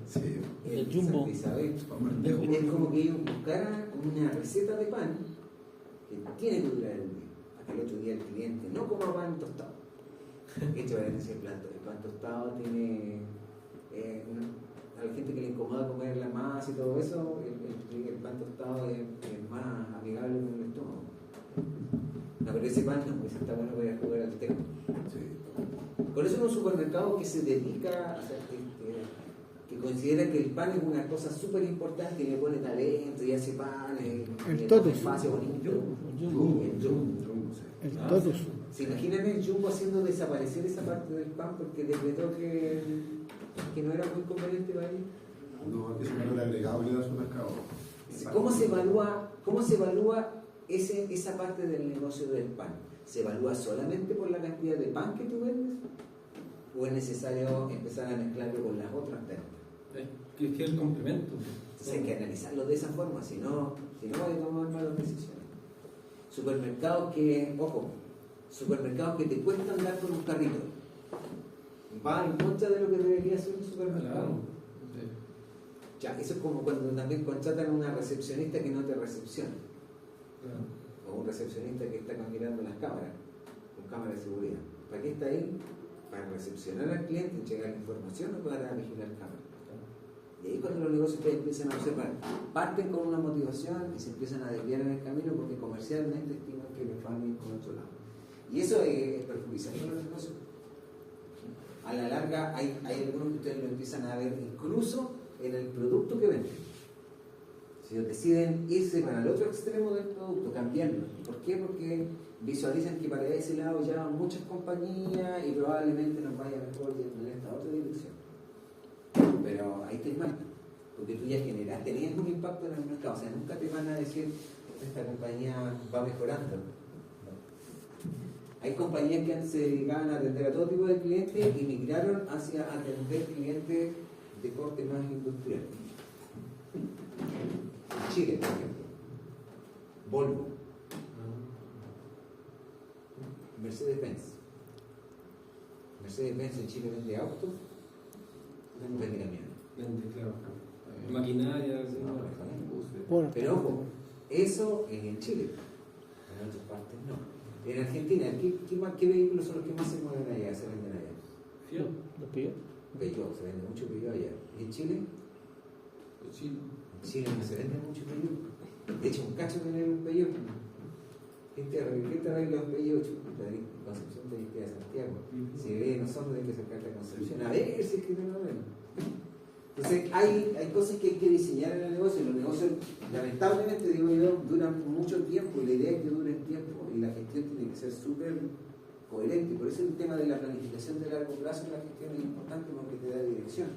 Sí. El Jumbo. Santa Isabel. Es como que ellos buscaran una receta de pan que tiene que durar el día. Hasta el otro día el cliente no coma pan tostado. Esto es ese plato. El pan tostado tiene. A la gente que le incomoda comer la masa y todo eso, el pan tostado es más amigable con el estómago. No, pero ese pan no, pues está bueno para jugar al té. Sí. Por eso en un supermercado que se dedica, que considera que el pan es una cosa súper importante y le pone talento y hace pan, El y totus. espacio bonito. El Jumbo. El totus. ¿Se imaginan el Jumbo haciendo desaparecer esa parte del pan porque decretó que no era muy conveniente para ellos? No, hay que sacar el agregado que le da su mercado. ¿Cómo se evalúa esa parte del negocio del pan, ¿se evalúa solamente por la cantidad de pan que tú vendes? ¿O es necesario empezar a mezclarlo con las otras ventas? Que es el complemento. Entonces hay que analizarlo de esa forma, si no hay que tomar malas decisiones. Supermercados que te cuestan andar con un carrito. Va en contra de lo que debería ser un supermercado. Ya, eso es como cuando también contratan a una recepcionista que no te recepciona. O un recepcionista que está mirando las cámaras, con cámara de seguridad. ¿Para qué está ahí? Para recepcionar al cliente, entregar la información o para vigilar cámaras. Y ahí cuando los negocios empiezan a observar, parten con una motivación y se empiezan a desviar en el camino porque comercialmente estiman que les va bien con otro lado. Y eso es perjudicial para los negocios. A la larga hay algunos que ustedes lo empiezan a ver incluso en el producto que venden. Si deciden irse para el otro extremo del producto, cambiarlo. ¿Por qué? Porque visualizan que para ese lado ya van muchas compañías y probablemente nos vaya mejor en esta otra dirección. Pero ahí te mal, porque tú ya tenías un impacto en el mercado. O sea, nunca te van a decir esta compañía va mejorando. No. Hay compañías que se dedicaban a atender a todo tipo de clientes y migraron hacia atender clientes de corte más industrial. Chile, por ejemplo. Volvo. Mercedes-Benz. Mercedes-Benz en Chile vende autos, vende camiones. Claro. Maquinaria, sí, Bueno, pero ojo, eso es en Chile. En otras partes no. En Argentina, ¿qué vehículos son los que más se mueven allá, se venden allá? Fiat. ¿Los pilló? Peugeot, se vende mucho Peugeot allá. ¿Y en Chile? En Chile no se vende mucho Peugeot. De hecho, un cacho tener un Peugeot. ¿Quién te arregla los Peugeot? Concepción de Izquierda de Santiago. Si ve nosotros hay que sacar la Concepción. A ver si es que no lo ven. Entonces, hay cosas que hay que diseñar en el negocio. Y los negocios, lamentablemente, digo yo, duran mucho tiempo. Y la idea es que duren tiempo. Y la gestión tiene que ser súper coherente. Por eso el tema de la planificación de largo plazo en la gestión es importante porque te da dirección.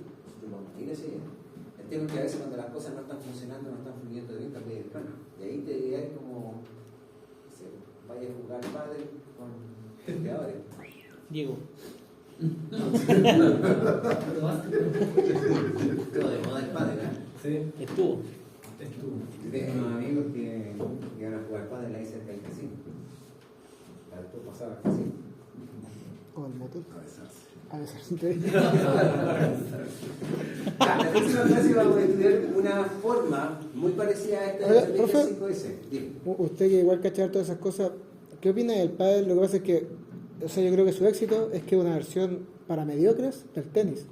El tema es que a veces cuando las cosas no están funcionando, no están fluyendo bien, cambias el plano. Y ahí te diría como, no sé, vaya a jugar padre con jugadores. Diego. Todo de moda el padre, ¿no? Sí. Estuvo. Tengo unos amigos que van a jugar padre ahí cerca del casino. Para después pasar al casino. Con el motor. A veces. La próxima clase vamos a estudiar una forma muy parecida a esta de la estrategia 5S. Dime. Usted que igual cacha todas esas cosas, ¿qué opina del pádel? Lo que pasa es que, o sea, yo creo que su éxito es que es una versión para mediocres del tenis.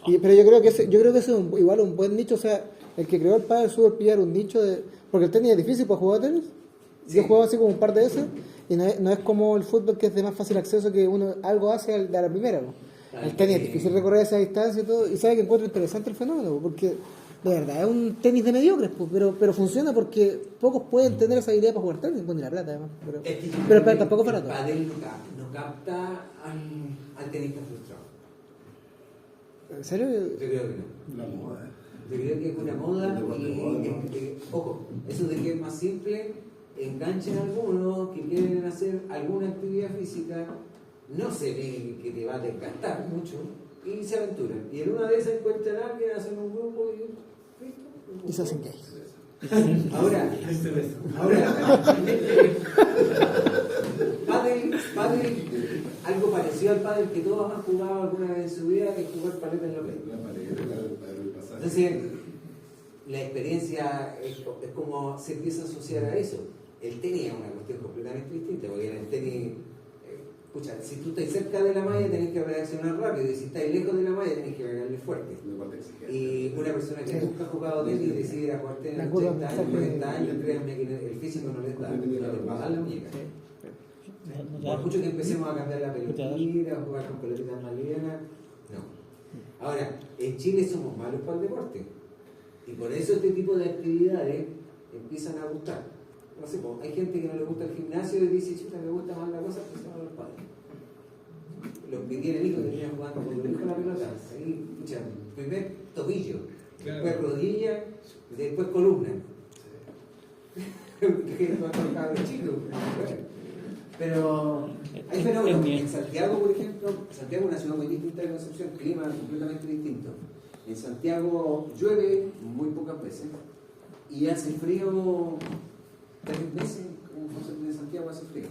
Pero yo creo que ese es igual un buen nicho, o sea, el que creó el pádel supo pillar un nicho de... Porque el tenis es difícil para jugar tenis. Sí. Yo juego así como un par de veces y no es como el fútbol que es de más fácil acceso que uno algo hace a la primera, ¿no? El tenis es difícil recorrer esa distancia y todo, y sabe que encuentro interesante el fenómeno, porque de verdad es un tenis de mediocres, pero funciona porque pocos pueden tener esa habilidad para jugar tenis, bueno, y la plata además, pero tampoco para todo. El pádel no capta al tenista frustrado. ¿En serio? Yo creo que no. La moda, Yo creo que es una moda y ojo, eso de que es más simple, enganchan a algunos que quieren hacer alguna actividad física, no se ve que te va a desgastar mucho y se aventuran. Y en una de esas encuentran a alguien, hacen un grupo Y se hacen gays. Ahora, pádel, algo parecido al pádel que todos han jugado alguna vez en su vida, es jugar paleta en la playa. Entonces, la experiencia es como se empieza a asociar a eso. El tenis es una cuestión completamente distinta, porque en el tenis, escucha, si tú estás cerca de la malla tenés que reaccionar rápido, y si estás lejos de la malla tenés que pegarle fuerte. Y una persona que nunca ha jugado tenis y decide ir a jugar tenis en 80 años, 90 años, créanme que el físico no les da, no les va a dar la muñeca. Por mucho que empecemos a cambiar la pelotita, a jugar con pelotitas más livianas, no. Ahora, en Chile somos malos para el deporte. Y por eso este tipo de actividades empiezan a gustar. No sé, pues, hay gente que no le gusta el gimnasio y dice, chuta, me gusta más la cosa que se van los padres. Los que tienen hijos terminan jugando con los hijos la pelota. Ahí, escucha, primer tobillo, después rodilla, después columna. que son cabros chicos. Pero hay fenómenos. En Santiago, por ejemplo, Santiago es una ciudad muy distinta de Concepción, clima completamente distinto. En Santiago llueve muy pocas veces y hace frío 3 meses, como en Santiago hace frío.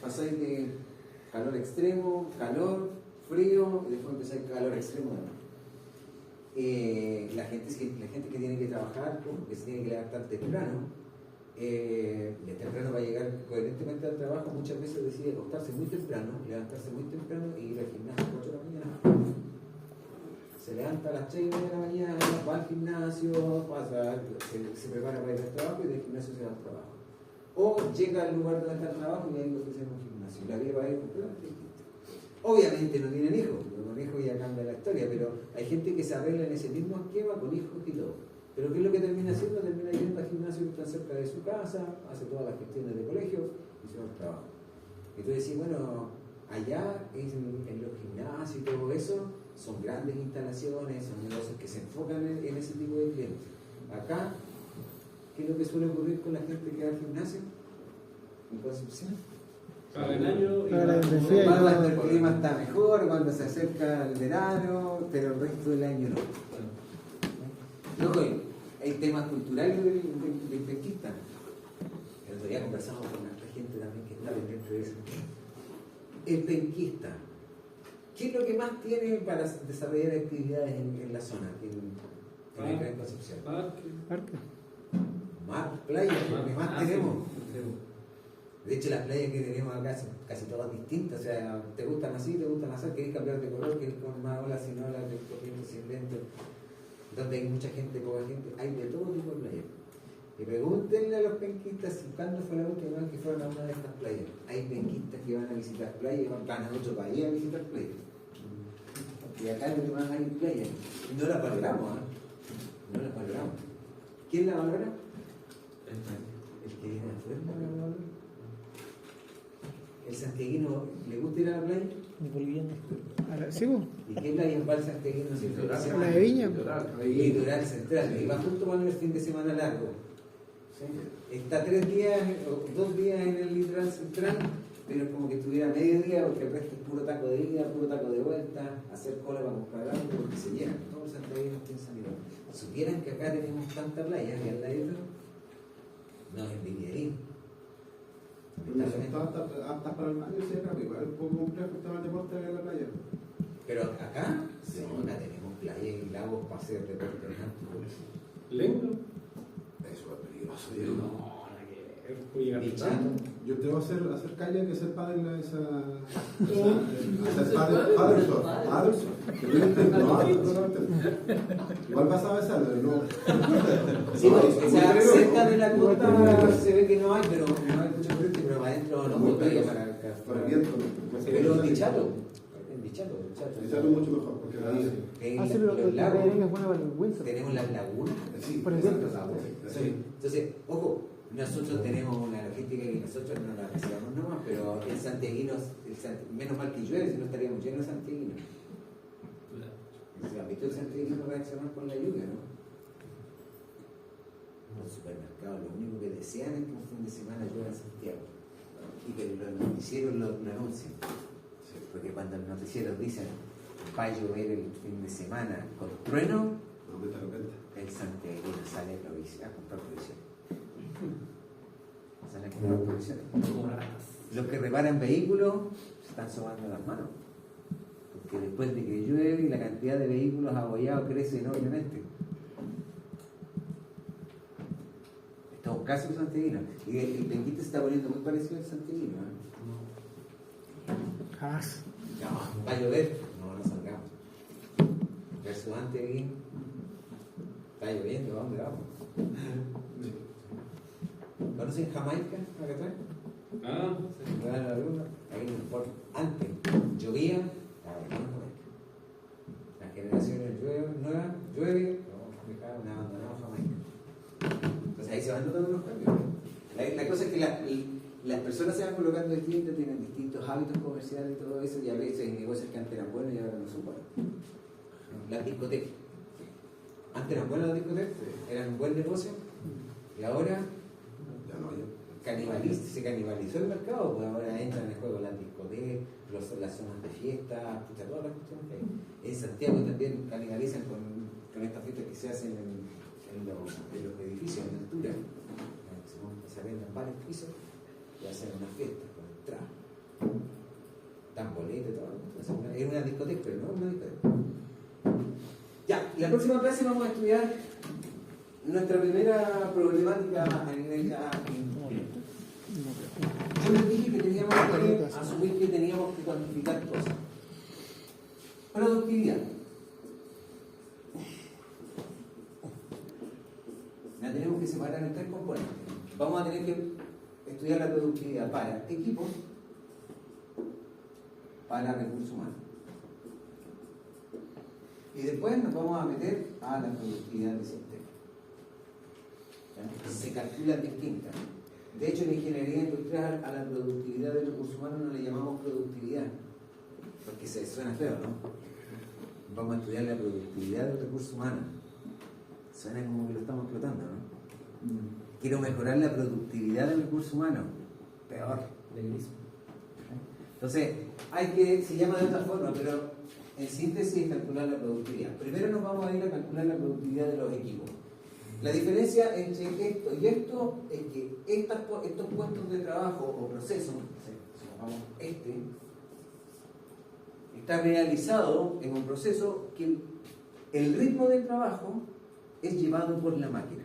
Pasáis de calor extremo, calor, frío y después empezáis calor extremo de nuevo. La gente que tiene que trabajar, que se tiene que levantar temprano, de temprano va a llegar coherentemente al trabajo, muchas veces decide acostarse muy temprano, levantarse muy temprano y ir al gimnasio a las 8 de la mañana. Se levanta a las 3:30 de la mañana, va al gimnasio, se prepara para ir al trabajo y del gimnasio se va al trabajo. O llega al lugar donde está el trabajo y ahí lo ofrecen un gimnasio. La vida va a ir completamente distinta. Obviamente no tienen hijos, con hijos ya cambia la historia, pero hay gente que se arregla en ese mismo esquema con hijos y todo. Pero ¿qué es lo que termina haciendo? Termina yendo al gimnasio que está cerca de su casa, hace todas las gestiones de colegio y se va al trabajo. Y tú decís, bueno, allá en los gimnasios y todo eso, son grandes instalaciones, son negocios que se enfocan en ese tipo de clientes. Acá, ¿qué es lo que suele ocurrir con la gente que va al gimnasio? En Concepción. Para el año y Cuando el clima está mejor, cuando se acerca el verano, pero el resto del año no. Luego hay temas culturales del penquista. El otro día conversamos con otra gente también que está dentro de eso. El penquista, ¿qué es lo que más tiene para desarrollar actividades en la zona, en Concepción? Parque. Mar, playa, lo que más tenemos. De hecho, las playas que tenemos acá son casi todas distintas. O sea, te gustan así, te gustan así, querés cambiar de color, querés con más olas, sin olas, corriendo, sin lento. Donde hay mucha gente, poca gente, hay de todo tipo de playas. Y pregúntenle a los penquistas si cuándo fue la última vez que fueron a una de estas playas. Hay penquistas que van a visitar playas, van a otro país a visitar playas. Y acá lo que más hay playas. No las valoramos, ¿eh? No las valoramos. ¿Quién la valora? El que viene afuera la valora. ¿El santiaguino le gusta ir a la playa? Sí, pues. ¿Y qué playa va el santiaguino? La de Viña. Litoral central. Y va justo cuando el fin de semana largo. ¿Sí? Está 3 días o 2 días en el litoral central, pero es como que estuviera medio día porque el resto es puro taco de ida, puro taco de vuelta, hacer cola para comprar algo porque se llenan. Todos los santiaguinos piensan igual. Si supieran que acá tenemos tanta playa y al ladito, nos envidiarían. Hasta para el baño, sí, pero igual es un poco complejo el tema del deporte en la playa. Pero acá, sí, acá tenemos playa y lagos para hacer deporte. ¿Lento? Eso es peligroso, Diego. No, la que Y chato. Yo te voy a hacer calle que hacer padre en esa. Hacer padre igual vas a besarlo, ¿no? Sí, o sea, cerca de la costa se ve que no hay, pero no hay mucho corriente, pero adentro no todavía Para el viento. Pero el bichato. Bichato mucho mejor, porque la vida. Ah, sí, pero la merengue es buena para el Windsor. Tenemos las lagunas. Sí, por ejemplo. Sí. Entonces, ojo, nosotros tenemos una logística que nosotros no la apreciamos nomás, pero el santiaguinos, menos mal que llueve, si no estaríamos llenos de santiaguinos. ¿Se han visto el santiaguino reaccionar con la lluvia, no? Los supermercados lo único que desean es que un fin de semana llueva en Santiago y que los noticieros lo anuncien. Porque cuando los noticieros dicen va a llover el fin de semana con trueno, el santiaguino sale a comprar provisiones. Sale a comprar provisiones. Los que reparan vehículos se están sobando las manos. Porque después de que llueve la cantidad de vehículos abollados crece enormemente. Estamos casi en santiaguino. Y el penquista se está poniendo muy parecido al santiaguino. Jamás. No, va a llover. No salgamos. Versus antes aquí. Está lloviendo, ¿a dónde vamos? ¿Conocen Jamaica, acá atrás? Ah, sí. Ahí no importa. Antes llovía, estaba en Jamaica. Las generaciones nuevas llueve, dejaron abandonado Jamaica. Entonces ahí se van notando los cambios. La cosa es que las personas se van colocando distintas, tienen distintos hábitos comerciales y todo eso, y a veces hay negocios que antes eran buenos y ahora no son buenos. Las discotecas. Antes eran buenas las discotecas, eran un buen negocio, y ahora Ya no, ya. se canibalizó el mercado, pues ahora entran en el juego las discotecas, las zonas de fiesta, todas las cuestiones que hay. En Santiago también canibalizan con estas fiestas que se hacen en los edificios, en altura. Se arrendan varios pisos y hacen unas fiestas con entrada. Dan boletos y todo. Es una discoteca, pero no es una discoteca. Ya, la próxima clase vamos a estudiar nuestra primera problemática a nivel ya. Yo les dije que teníamos que asumir que teníamos que cuantificar cosas. Productividad. La tenemos que separar en 3 componentes. Vamos a tener que estudiar la productividad para equipos, para recursos humanos. Y después nos vamos a meter a la productividad del sistema. Se calculan distintas. De hecho, en ingeniería industrial a la productividad del recurso humano no le llamamos productividad, porque se suena feo, ¿no? Vamos a estudiar la productividad del recurso humano. Suena como que lo estamos explotando, ¿no? Quiero mejorar la productividad del recurso humano. Peor. Entonces, se llama de otra forma, pero en síntesis es calcular la productividad. Primero nos vamos a ir a calcular la productividad de los equipos. La diferencia entre esto y esto es que estos puestos de trabajo o procesos, si llamamos está realizado en un proceso que el ritmo del trabajo es llevado por la máquina.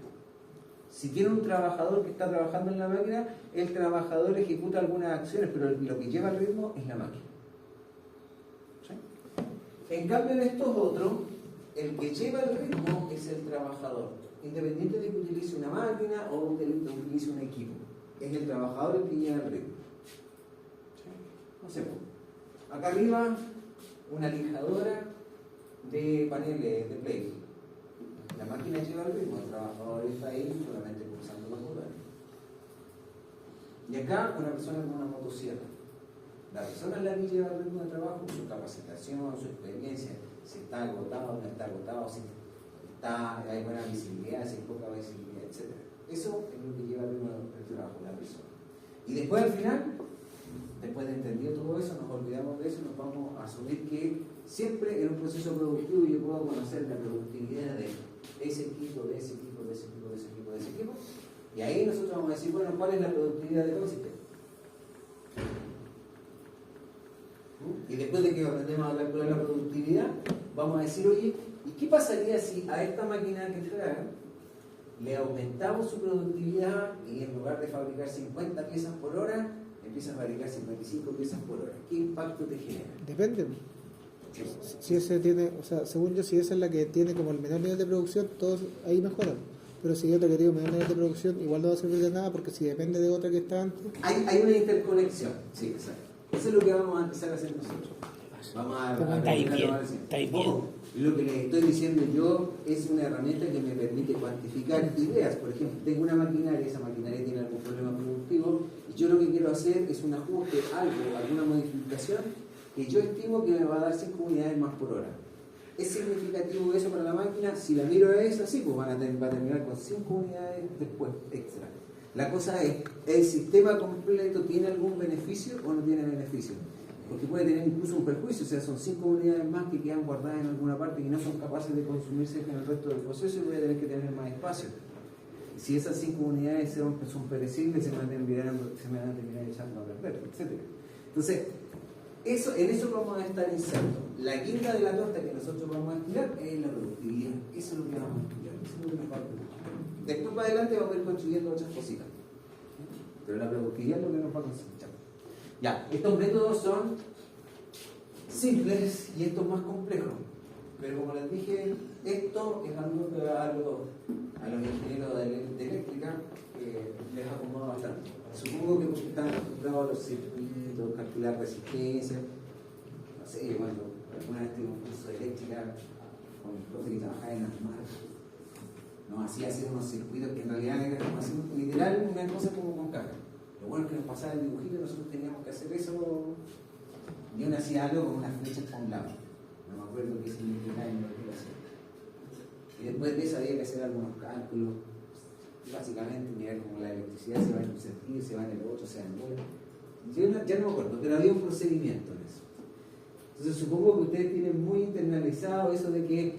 Si tiene un trabajador que está trabajando en la máquina, el trabajador ejecuta algunas acciones, pero lo que lleva el ritmo es la máquina. ¿Sí? En cambio, en estos otros, el que lleva el ritmo es el trabajador, independiente de que utilice una máquina o de que utilice un equipo. Es el trabajador el que lleva el ritmo. ¿Sí? No sé, acá arriba, una lijadora de paneles de play. La máquina lleva el ritmo, el trabajador está ahí solamente pulsando los botones. Y acá una persona con una motosierra. La persona es la que lleva el ritmo de trabajo, su capacitación, su experiencia, si está agotado, no está agotado, si hay buena visibilidad, si hay poca visibilidad, etc. Eso es lo que lleva el ritmo del trabajo de la persona. Y después al final, después de entendido todo eso, nos olvidamos de eso y nos vamos a asumir que siempre en un proceso productivo yo puedo conocer la productividad de ese equipo, de ese equipo, de ese equipo, de ese equipo, de ese equipo. Y ahí nosotros vamos a decir, bueno, ¿cuál es la productividad de todo el sistema? Y después de que aprendemos a calcular la productividad, vamos a decir, oye, ¿y qué pasaría si a esta máquina que trae le aumentamos su productividad y en lugar de fabricar 50 piezas por hora, empieza a fabricar 55 piezas por hora? ¿Qué impacto te genera? Depende. Si ese tiene, o sea, según yo, si esa es la que tiene como el menor nivel de producción, todos ahí mejoran. Pero si hay otra que tiene un menor nivel de producción, igual no va a servir de nada porque si depende de otra que está antes. Hay una interconexión, sí, exacto. Eso es lo que vamos a empezar a hacer nosotros. Vamos a estáis bien. Ojo, lo que les estoy diciendo yo es una herramienta que me permite cuantificar ideas. Por ejemplo, tengo una maquinaria, esa maquinaria tiene algún problema productivo y yo lo que quiero hacer es un ajuste, alguna modificación que yo estimo que me va a dar 5 unidades más por hora. ¿Es significativo eso para la máquina? Si la miro a esa, sí, pues va a terminar con 5 unidades después extra. La cosa es, ¿el sistema completo tiene algún beneficio o no tiene beneficio? Porque puede tener incluso un perjuicio, o sea, son 5 unidades más que quedan guardadas en alguna parte y no son capaces de consumirse en el resto del proceso y voy a tener que tener más espacio. Si esas 5 unidades son perecibles, se me van a terminar echando a perder, etc. Entonces, en eso vamos a estar insertos. La guinda de la torta que nosotros vamos a estudiar es la productividad. Eso es lo que vamos a estudiar. Eso es lo que nos va a estudiar. Después para adelante vamos a ir construyendo otras cositas. Pero la productividad es lo que nos va a concentrar. Ya, estos métodos son simples y estos más complejos. Pero como les dije, esto es algo que a los ingenieros de eléctrica les acomoda bastante. Supongo que porque están acostumbrados a los circuitos, calcular resistencia. No sé, cuando alguna vez tuve un curso de eléctrica con el profe que trabajaba en las marcas, nos hacía hacer unos circuitos que en realidad eran literal una cosa como con caja. Lo bueno es que nos pasaba el dibujito y nosotros teníamos que hacer eso. Y uno hacía algo con unas flechas con lava. No me acuerdo qué significaba ni lo que hacía. Y después de eso había que hacer algunos cálculos. básicamente mira, como la electricidad se va en un sentido, se va en el otro, se va en el otro. Ya no me acuerdo, pero había un procedimiento en eso. Entonces supongo que ustedes tienen muy internalizado eso de que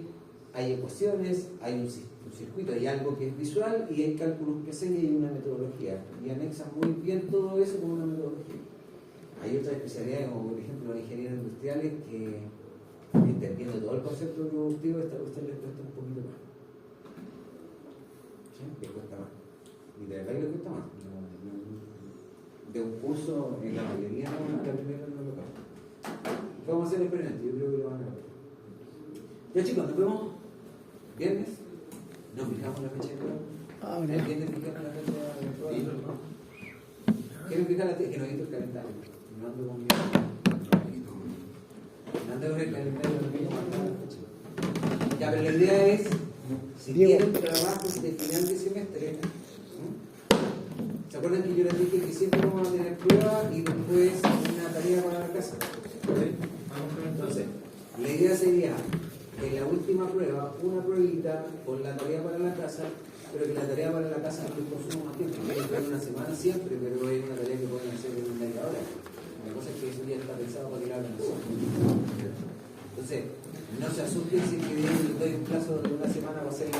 hay ecuaciones, hay un circuito, hay algo que es visual y hay cálculos que hacer y hay una metodología. Y anexan muy bien todo eso con una metodología. Hay otras especialidades, como por ejemplo los ingenieros industriales, que entendiendo todo el concepto productivo, esta cuestión les cuesta un poquito más. ¿Sí? Les cuesta más. Y de verdad que les cuesta más. De un curso, en la mayoría no, la primera no lo pasa. Vamos a hacer el experimento, yo creo que lo van a ver. Ya chicos, nos vemos viernes. Nos fijamos la fecha de prueba. El viernes fijamos la fecha de prueba. Quiero fijar la fecha, que no he visto el calendario. No ando con mi... No ando con el calendario, no quiero marcar la fecha. Ya, pero la idea es, si tienen trabajos de final de semestre, ¿se acuerdan que yo les dije que siempre vamos a tener prueba y después una tarea para la casa? Entonces, la idea sería que en la última prueba, una pruebita con la tarea para la casa, pero que la tarea para la casa no consuma más tiempo. Puede ser una semana siempre, pero es una tarea que pueden hacer en media hora. La cosa es que eso ya está pensado para que la hagan nosotros. Entonces, no se asusten si es que les doy